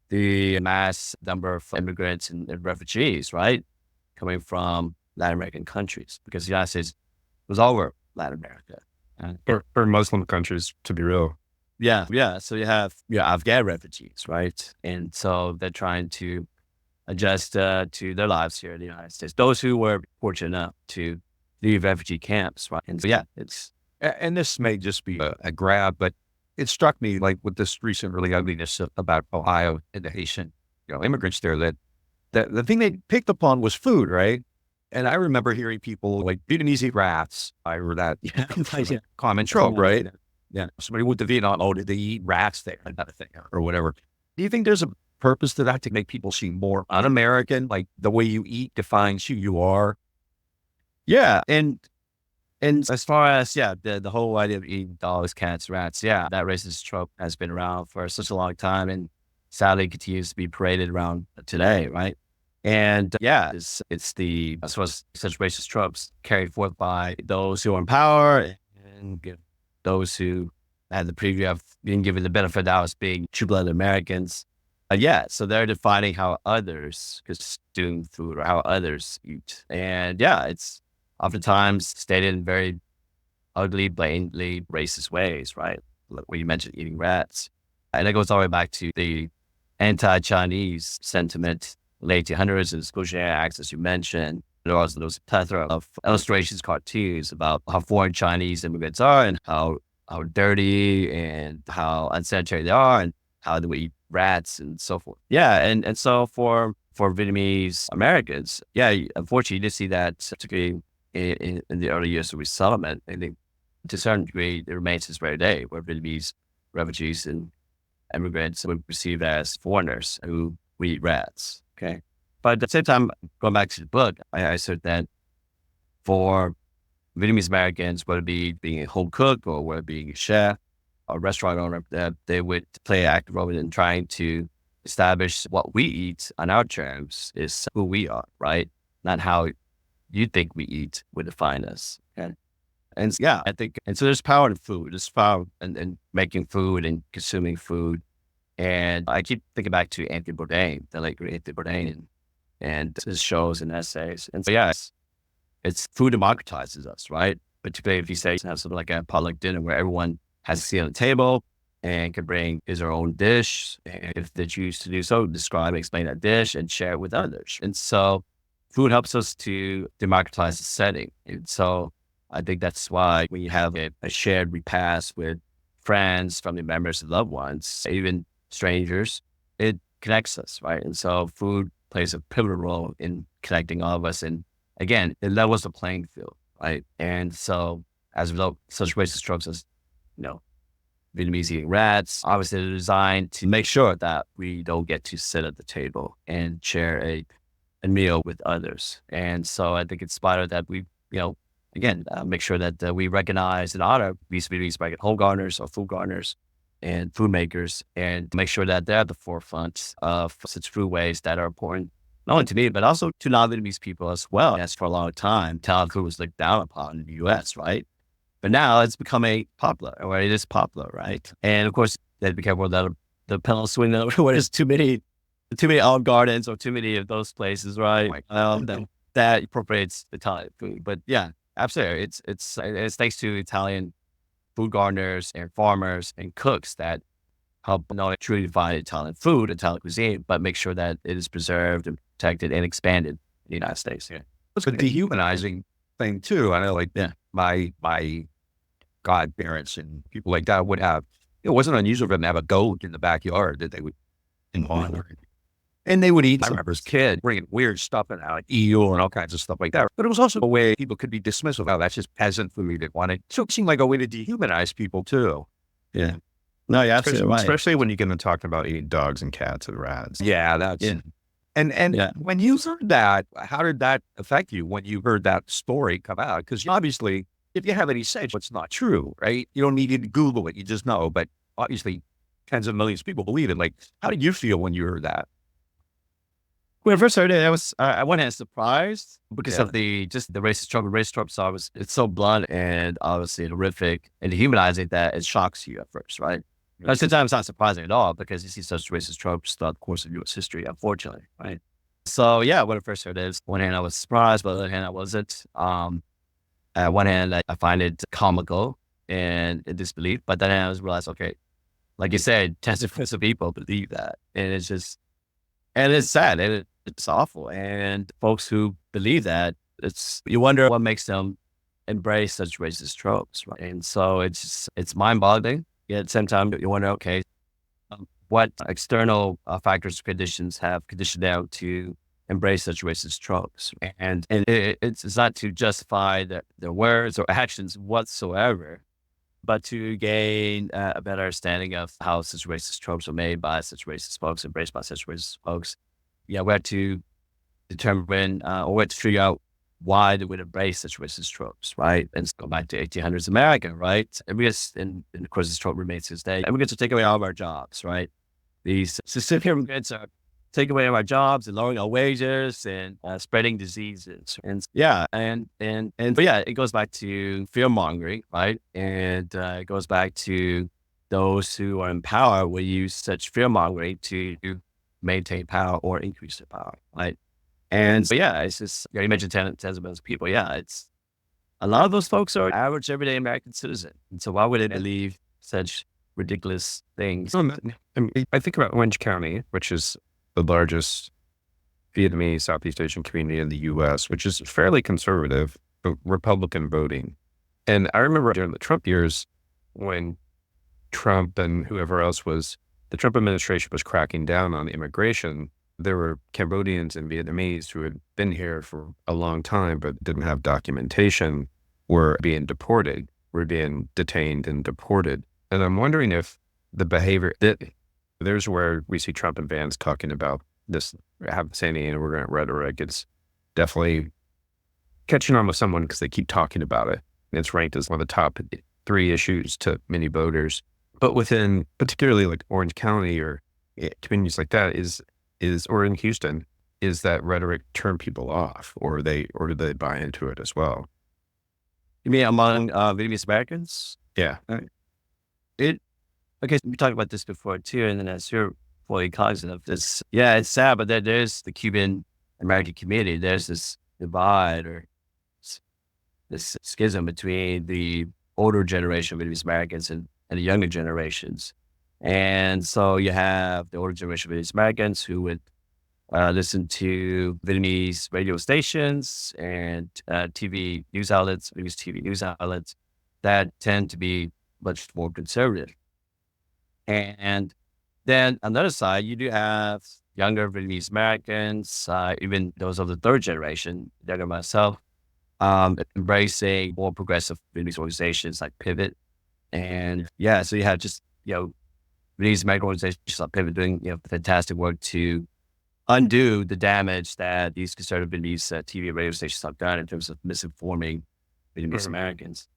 the mass number of immigrants and refugees, right? Coming from Latin American countries, because the United States was over Latin America. Or Muslim countries, to be real. Yeah. So you have Afghan refugees, right? And so they're trying to adjust to their lives here in the United States. Those who were fortunate enough to leave refugee camps, right? And so, And this may just be a grab, but it struck me like with this recent really ugliness about Ohio and the Haitian, immigrants there, that the thing they picked upon was food, right? And I remember hearing people like Vietnamese eat rats. I heard that common trope, right? Yeah. Somebody went to Vietnam, did they eat rats there? That thing or whatever. Do you think there's a purpose to that, to make people seem more un-American, like the way you eat defines who you are? Yeah. And as far as, the whole idea of eating dogs, cats, rats, that racist trope has been around for such a long time and sadly continues to be paraded around today, right? And it's the, I suppose, such racist tropes carried forth by those who are in power and those who had the preview of being given the benefit of the doubt as being true-blooded Americans. So they're defining how others consume food or how others eat. And it's oftentimes stated in very ugly, blatantly racist ways, right? Like when you mentioned eating rats. And it goes all the way back to the anti-Chinese sentiment, late 1800s and Exclusionary Acts, as you mentioned. There was a plethora of illustrations, cartoons about how foreign Chinese immigrants are and how dirty and how unsanitary they are and how they would eat rats and so forth. And so for Vietnamese-Americans, unfortunately, you did see that, particularly in the early years of resettlement. I think to a certain degree, it remains this very day, where Vietnamese refugees and immigrants were perceived as foreigners who would eat rats. Okay. But at the same time, going back to the book, I assert that for Vietnamese Americans, whether it be being a home cook or whether being a chef or restaurant owner, that they would play an active role in trying to establish what we eat on our terms is who we are, right? Not how you think we eat would define us. Okay? And I think, and so there's power in food. There's power in making food and consuming food. And I keep thinking back to Anthony Bourdain, the late great Anthony Bourdain, and his shows and essays. And so, it's food democratizes us, right? Particularly if you say have something like a potluck dinner where everyone has a seat on the table and can bring his or her own dish. And if they choose to do so, describe and explain that dish and share it with others. And so food helps us to democratize the setting. And so I think that's why when you have a shared repast with friends, family members, and loved ones, even strangers, it connects us, right? And so food plays a pivotal role in connecting all of us. And again, it levels the playing field, right? And so as a result, such racist tropes as, Vietnamese eating rats, obviously they're designed to make sure that we don't get to sit at the table and share a meal with others. And so I think it's vital that we, make sure that we recognize and honor these Vietnamese home gardeners or food gardeners and food makers, and make sure that they're at the forefront of such foodways that are important, not only to me, but also to non-Vietnamese people as well. As for a long time, Thailand food was looked down upon in the U.S., right? But now it's become it is popular, right? And of course, they be careful that the pendulum swing where there's too many Olive Gardens or too many of those places, right? That appropriates Italian food. But absolutely, it's thanks to Italian food gardeners and farmers and cooks that help not only truly define Italian food, Italian cuisine, but make sure that it is preserved and protected and expanded in the United States. It's a dehumanizing thing too. I know, my godparents and people like that would have it wasn't unusual for them to have a goat in the backyard that they would honor. And they would eat. I remember as a kid bringing weird stuff in, like eel and all kinds of stuff like that. But it was also a way people could be dismissive. Oh, that's just peasant food. They wanted. So it seemed like a way to dehumanize people too. Yeah. No, you're absolutely right. Especially when you get into talking about eating dogs and cats and rats. Yeah, that's. Yeah. And Yeah. when you heard that, how did that affect you when you heard that story come out? Because obviously, if you have any sense, it's not true, right? You don't need to Google it. You just know. But obviously, tens of millions of people believe it. Like, how did you feel when you heard that? When I first heard it, I went hand surprised because Yeah. of the racist Trump. Racist Trump saw it's so blunt and obviously horrific and dehumanizing that it shocks you at first, right? At the same time, it's not surprising at all because you see such racist tropes throughout the course of U.S. history, unfortunately, right? So yeah, when I first heard it, on one hand I was surprised, but on the other hand I wasn't. At one hand I find it comical and in disbelief, but then I was realized, okay, like you said, tens of millions of people believe that, and it's just. And it's sad and it's awful. And folks who believe that, you wonder what makes them embrace such racist tropes, right? And so it's mind-boggling. Yet at the same time, you wonder, okay, what external factors or conditions have conditioned them to embrace such racist tropes? And it's not to justify their words or actions whatsoever, but to gain a better understanding of how such racist tropes are made by such racist folks, embraced by such racist folks. Yeah, we have to determine or we have to figure out why they would embrace such racist tropes, right? And go back to 1800s America, right? And of course, this trope remains to this day. Immigrants are taking away all of our jobs, right? These systemic immigrants are taking away our jobs and lowering our wages and spreading diseases. And yeah, but yeah, it goes back to fear mongering, right? And it goes back to those who are in power will use such fear mongering to maintain power or increase their power, right? And so yeah, it's just, you mentioned tens of millions of people. Yeah, it's a lot of those folks are average everyday American citizen. And so why would they believe such ridiculous things? I think about Orange County, which is the largest Vietnamese Southeast Asian community in the U.S., which is fairly conservative, but Republican voting. And I remember during the Trump years when Trump and whoever else the Trump administration was cracking down on immigration, there were Cambodians and Vietnamese who had been here for a long time but didn't have documentation, were being deported, were being detained and deported. And I'm wondering if the behavior there's where we see Trump and Vance talking about this, saying the immigrant rhetoric. It's definitely catching on with someone because they keep talking about it. It's ranked as one of the top 3 issues to many voters. But within particularly like Orange County or communities like that or in Houston, is that rhetoric turn people off or do they buy into it as well? You mean among Vietnamese Americans? Yeah. Okay, we talked about this before too, and then as you're fully cognizant of this, yeah, it's sad, but there's the Cuban American community. There's this divide or this schism between the older generation of Vietnamese Americans and the younger generations. And so you have the older generation of Vietnamese Americans who would listen to Vietnamese radio stations and TV news outlets, Vietnamese TV news outlets that tend to be much more conservative. And then on the other side, you do have younger Vietnamese Americans, even those of the third generation, younger myself, embracing more progressive Vietnamese organizations like Pivot. And yeah, so you have just, Vietnamese American organizations like Pivot doing, fantastic work to undo the damage that these conservative Vietnamese TV and radio stations have done in terms of misinforming Vietnamese Americans.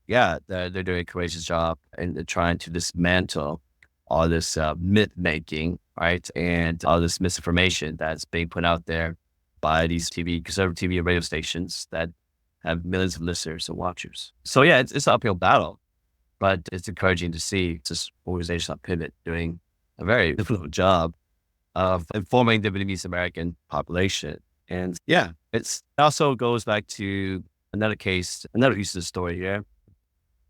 Yeah, they're doing a courageous job in trying to dismantle all this myth making, right? And all this misinformation that's being put out there by these conservative TV and radio stations that have millions of listeners and watchers. So yeah, it's an uphill battle, but it's encouraging to see this organization like Pivot doing a very difficult job of informing the Vietnamese American population. And yeah, it also goes back to another Houston story here.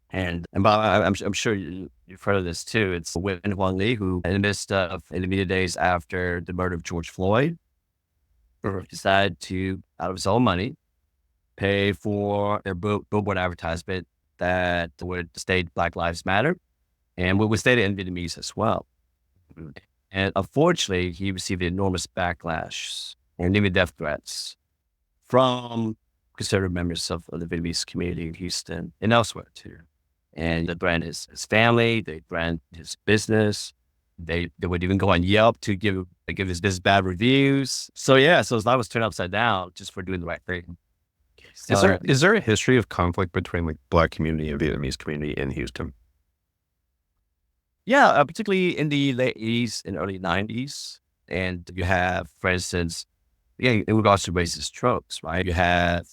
And Bob, I'm sure you've heard of this too. It's Nguyen Huang Lee, who in the midst of intermediate days after the murder of George Floyd, decided to, out of his own money, pay for their billboard advertisement that would state Black Lives Matter and we studied in Vietnamese as well. And unfortunately, he received enormous backlash and even death threats from conservative members of the Vietnamese community in Houston and elsewhere too. And they threatened his family, they threatened his business. They would even go on Yelp to give his business bad reviews. So his life was turned upside down just for doing the right thing. So, Is there a history of conflict between like Black community and Vietnamese community in Houston? yeah, particularly in the late 80s and early 90s. And you have, for instance, in regards to racist tropes, right? You have,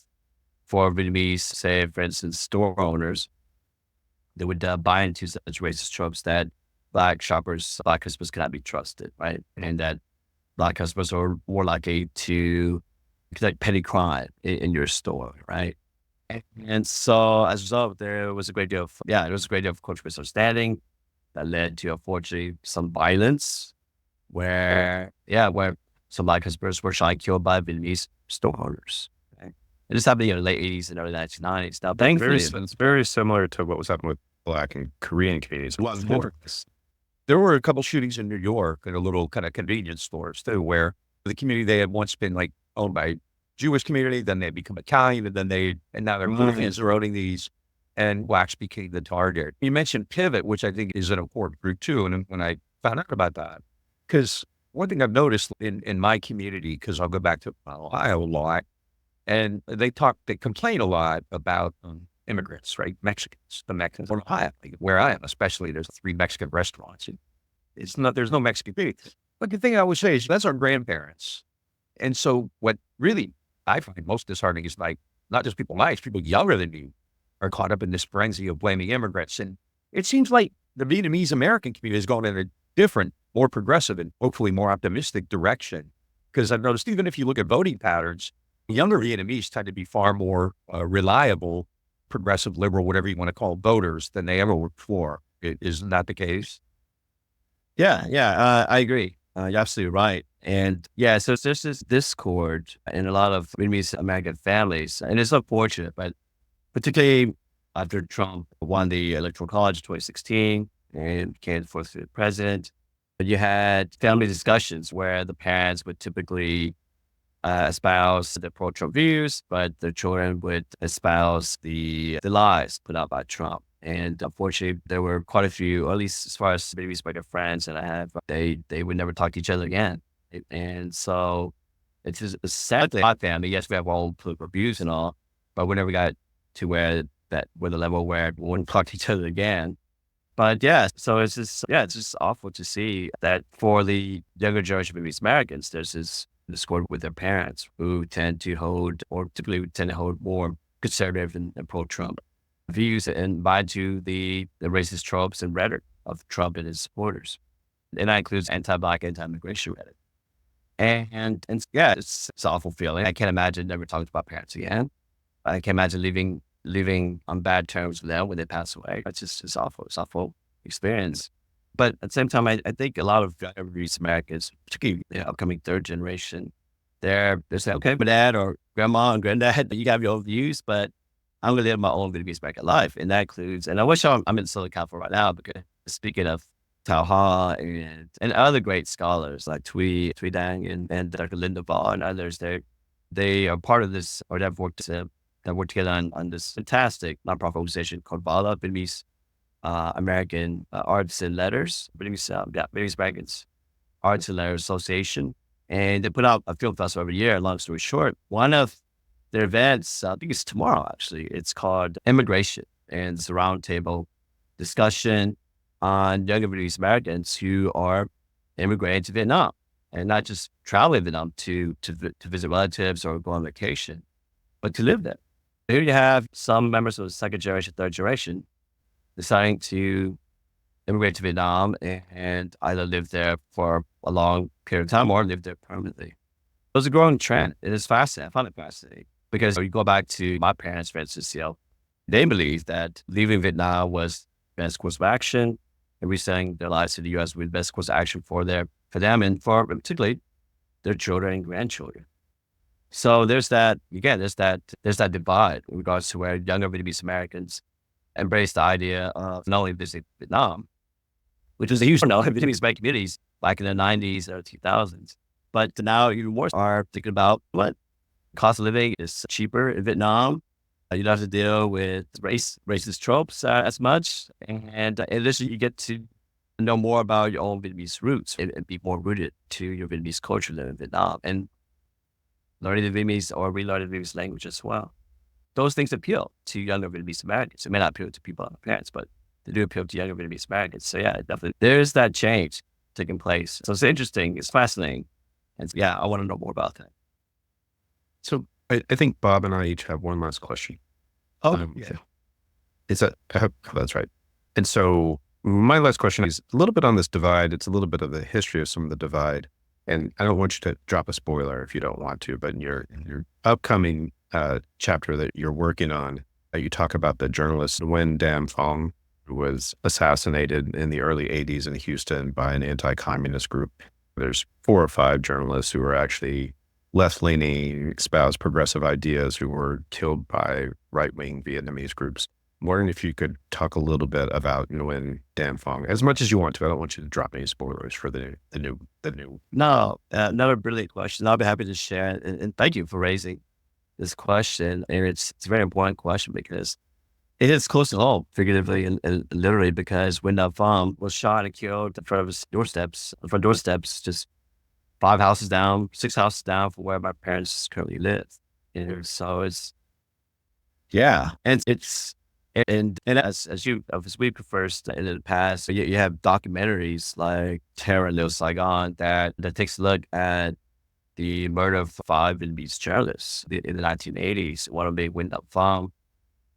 for Vietnamese, say, for instance, store owners, they would buy into such racist tropes that Black customers cannot be trusted, right? And that Black customers are more likely to commit petty crime in your store, right? And so as a result, there was a great deal of cultural misunderstanding that led to, unfortunately, some violence where some Black customers were shot and killed by Vietnamese store owners. Okay? And this happened in the late 80s and early 1990s. Now, thankfully, It's very similar to what was happening with Black and Korean communities. There were a couple shootings in New York at a little kind of convenience stores too, where the community they had once been like owned by Jewish community, then they become Italian, and now they're hooligans are owning these, and Blacks became the target. You mentioned Pivot, which I think is an important group too. And when I found out about that, because one thing I've noticed in my community, because I'll go back to Ohio a lot, and they complain a lot about immigrants, right? The Mexicans in Ohio, like where I am, especially. There's 3 Mexican restaurants. And there's no Mexican food. But the thing I always say is that's our grandparents. And so what really I find most disheartening is like, not just people younger than me are caught up in this frenzy of blaming immigrants. And it seems like the Vietnamese-American community has gone in a different, more progressive and hopefully more optimistic direction. Because I've noticed even if you look at voting patterns, younger Vietnamese tend to be far more reliable, progressive, liberal, whatever you want to call voters than they ever were before. Isn't that the case? I agree. You're absolutely right. And so there's this discord in a lot of Vietnamese-American families. And it's unfortunate, but particularly after Trump won the Electoral College in 2016 and became the president, you had family discussions where the parents would typically espouse the pro-Trump views, but the children would espouse the lies put out by Trump. And unfortunately, there were quite a few, or at least as far as Vietnamese-American friends that I have, they would never talk to each other again. And so it's just a sad thing. My family, yes, we have our own political views and all, but we never got to where the level where we wouldn't talk to each other again. But so it's just awful to see that for the younger generation of Vietnamese Americans, there's this discord with their parents who tend to hold more conservative and pro-Trump views and buy into the racist tropes and rhetoric of Trump and his supporters. And that includes anti-Black, anti-immigration rhetoric. And it's an awful feeling. I can't imagine never talking to my parents again. I can't imagine living on bad terms with them when they pass away. It's awful. It's an awful experience. But at the same time, I think a lot of Vietnamese Americans, particularly the upcoming third generation, they're saying, okay, my dad or grandma and granddad, you have your own views, but I'm going to live my own Vietnamese American life. And that includes, and I wish I'm in Southern California right now, because speaking of Tao Ha and other great scholars like Thuy Dang and Dr. Linda Baugh and others, they are part of this, or that work together on this fantastic nonprofit organization called VALA, Vietnamese American Arts and Letters, Vietnamese Americans Arts and Letters Association. And they put out a film festival every year. Long story short, one of their events, I think it's tomorrow actually, it's called Immigration. And it's a roundtable discussion on younger Vietnamese Americans who are immigrating to Vietnam, and not just traveling to Vietnam to visit relatives or go on vacation, but to live there. Here you have some members of the second generation, third generation deciding to immigrate to Vietnam and either live there for a long period of time or live there permanently. There's a growing trend. It is fascinating. I find it fascinating because you go back to my parents, for instance, they believed that leaving Vietnam was the best course of action, and reselling their lives to the U.S. was the best course of action for them and for particularly their children and grandchildren. So there's that divide in regards to where younger Vietnamese Americans embrace the idea of not only visiting Vietnam, which was a huge no Vietnamese-American communities back in the 90s or 2000s. But now even more are thinking about what cost of living is cheaper in Vietnam. You don't have to deal with racist tropes as much. And in addition, you get to know more about your own Vietnamese roots and be more rooted to your Vietnamese culture than in Vietnam. And learning the Vietnamese or relearning the Vietnamese language as well. Those things appeal to younger Vietnamese Americans. It may not appeal to people, parents, but they do appeal to younger Vietnamese Americans. So yeah, definitely there's that change taking place. So it's interesting. It's fascinating. And yeah, I want to know more about that. So I think Bob and I each have one last question. Yeah. I hope that's right. And so my last question is a little bit on this divide. It's a little bit of the history of some of the divide. And I don't want you to drop a spoiler if you don't want to, but in your upcoming chapter that you're working on, you talk about the journalist Nguyen Dam Phong, who was assassinated in the early 80s in Houston by an anti-communist group. There's 4 or 5 journalists who were actually left-leaning, espouse progressive ideas who were killed by right-wing Vietnamese groups. I'm wondering if you could talk a little bit about Nguyen Dam Phong, as much as you want to. I don't want you to drop any spoilers for the new. No, another brilliant question. I'll be happy to share it. And thank you for raising this question. And it's a very important question because it is close to home, figuratively and literally, because Nguyen Dam Phong was shot and killed in front of his front doorsteps, just 5 houses down, 6 houses down from where my parents currently live. And so it's, yeah. And it's, and as we first in the past, you have documentaries like Terror in Little Saigon that takes a look at the murder of 5 Vietnamese journalists in the 1980s, one of them being Nguyen Dam Phong.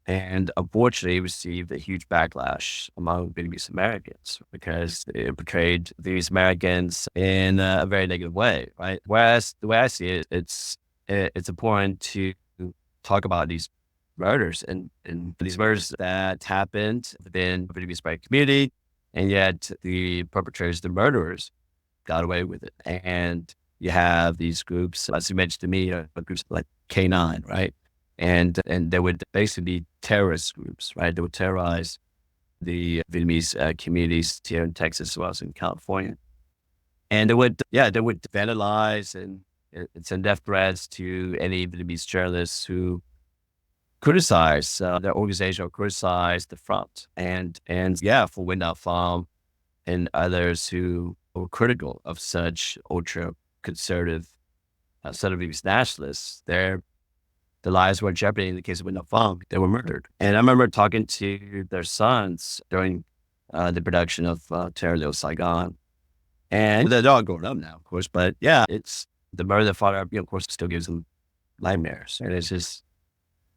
And unfortunately, received a huge backlash among Vietnamese Americans because it portrayed Vietnamese Americans in a very negative way, right? Whereas the way I see it, it's important to talk about these murders and these murders that happened within the Vietnamese American community, and yet the perpetrators, the murderers, got away with it. And you have these groups, as you mentioned to me, groups like K9, right? And they would basically be terrorist groups, right? They would terrorize the Vietnamese communities here in Texas as well as in California. And they would vandalize and send death threats to any Vietnamese journalists who criticize their organization or criticize the front. And yeah, for Nguyen Dam Phong and others who were critical of such ultra-conservative Vietnamese nationalists, the lives were in jeopardy in the case of Nguyen Dam Phong. They were murdered. And I remember talking to their sons during the production of Terror in Little Saigon. And they're all grown up now, of course. But yeah, it's the murder of their father, of course, still gives them nightmares. And it's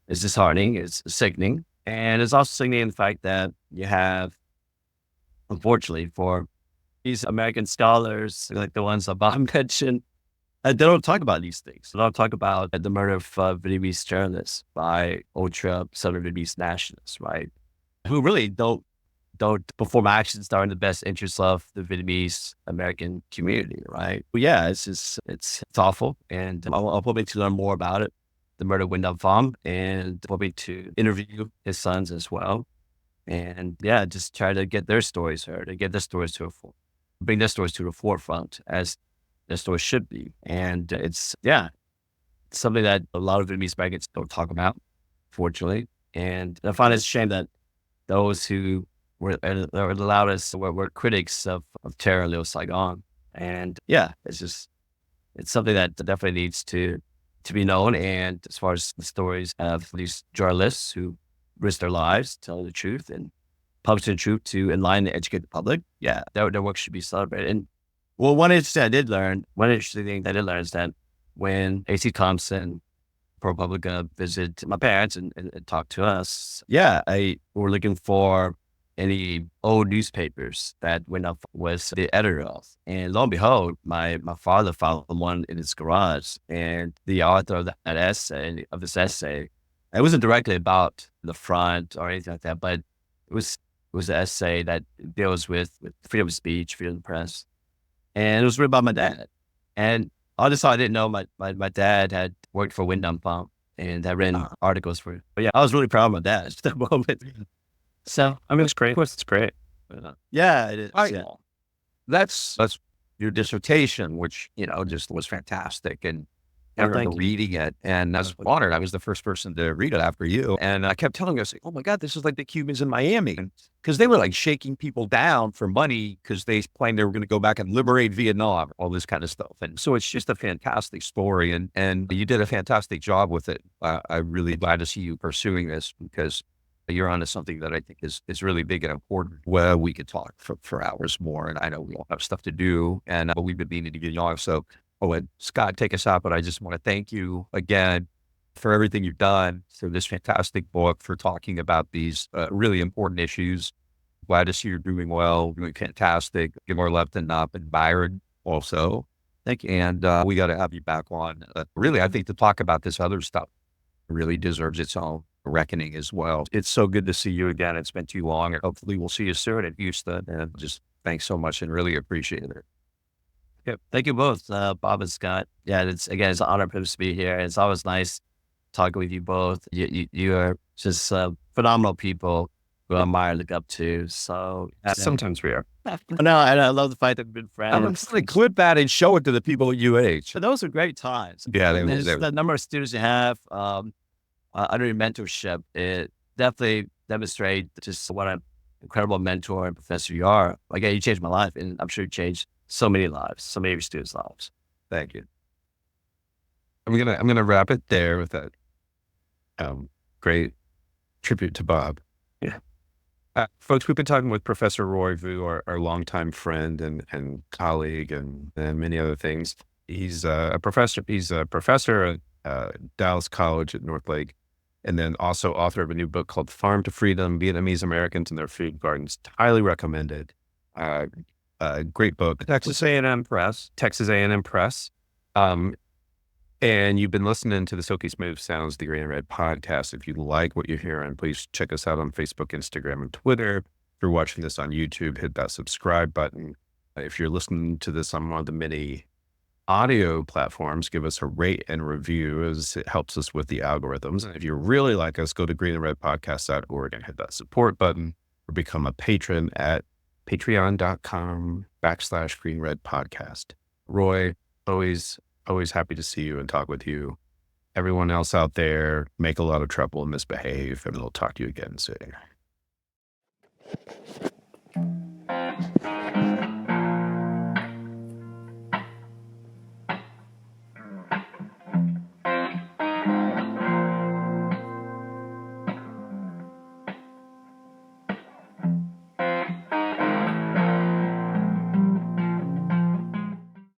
disheartening. It's sickening. And it's also sickening in the fact that you have, unfortunately, for these American scholars, like the ones that Bob mentioned, they don't talk about these things. They don't talk about the murder of Vietnamese journalists by ultra-Southern Vietnamese nationalists, right? Who really don't perform actions that are in the best interest of the Vietnamese-American community, right? But yeah, it's awful. And I'm hoping to learn more about it, the murder of Nguyen Dam Phong, and hoping to interview his sons as well. And yeah, just try to get their stories heard and get their stories bring their stories to the forefront as their stories should be. And it's something that a lot of Vietnamese Americans don't talk about, fortunately. And I find it's a shame that those who were the loudest were critics of Terror in Little Saigon. And yeah, it's something that definitely needs to be known. And as far as the stories of these journalists who risk their lives telling the truth and publishing the truth to enlighten and educate the public, yeah, their work should be celebrated. And well, one interesting thing I did learn is that when A.C. Thompson, ProPublica, visited my parents and talked to us, we were looking for any old newspapers that Nguyen Dam Phong was the editor of. And lo and behold, my father found one in his garage. And the author of this essay, it wasn't directly about the front or anything like that, but it was an essay that deals with freedom of speech, freedom of the press. And it was written by my dad. And all this time I didn't know my dad had worked for Nguyen Dam Phong and had written articles for it. But yeah, I was really proud of my dad at that moment. So, I mean, it's great. Of course, it's great. Yeah, it is. Right. Yeah. That's your dissertation, which, just was fantastic. And I Well, remember thank you. reading it, and I was honored. I was the first person to read it after you. And I kept telling us, oh my God, this is like the Cubans in Miami. Because they were like shaking people down for money because they claimed they were going to go back and liberate Vietnam, all this kind of stuff. And so it's just a fantastic story. And you did a fantastic job with it. I'm really glad to see you pursuing this, because you're onto something that I think is really big and important. Well, we could talk for hours more, and I know we all have stuff to do, and we've been meaning to get you on. So I'll let Scott take us out, but I just want to thank you again for everything you've done, for this fantastic book, for talking about these really important issues. Glad to see you're doing well, doing fantastic. Give more love than up, and Byron also. Thank you. And we got to have you back on. Really, I think to talk about this other stuff really deserves its own reckoning as well. It's so good to see you again. It's been too long, and hopefully we'll see you soon in Houston. And just thanks so much, and really appreciate it. Yep. Thank you both, Bob and Scott. Yeah, it's an honor and privilege to be here. It's always nice talking with you both. You are just phenomenal people who I admire, look up to. So Sometimes we are. no, and I love the fact that we've been I'm friends. just like, clip that and show it to the people at UH. But those are great times. Yeah, And they the number of students you have under your mentorship, it definitely demonstrates just what an incredible mentor and professor you are. Like, yeah, you changed my life, and I'm sure you changed so many lives, so many of your students' lives. Thank you. I'm gonna wrap it there with that great tribute to Bob. Yeah. Folks, we've been talking with Professor Roy Vũ, our longtime friend and colleague, and many other things. He's a professor. He's a professor at Dallas College at Northlake, and then also author of a new book called Farm to Freedom: Vietnamese-Americans and Their Food Gardens. Highly recommended. Great book. Texas A&M Press. Texas A&M Press. And you've been listening to the Silky Smooth Sounds, the Green and Red podcast. If you like what you're hearing, please check us out on Facebook, Instagram, and Twitter. If you're watching this on YouTube, hit that subscribe button. If you're listening to this on one of the many audio platforms, give us a rate and review, as it helps us with the algorithms. And if you really like us, go to greenandredpodcast.org and hit that support button, or become a patron at patreon.com/greenredpodcast. Roy, always happy to see you and talk with you. Everyone else out there, make a lot of trouble and misbehave, and we'll talk to you again soon.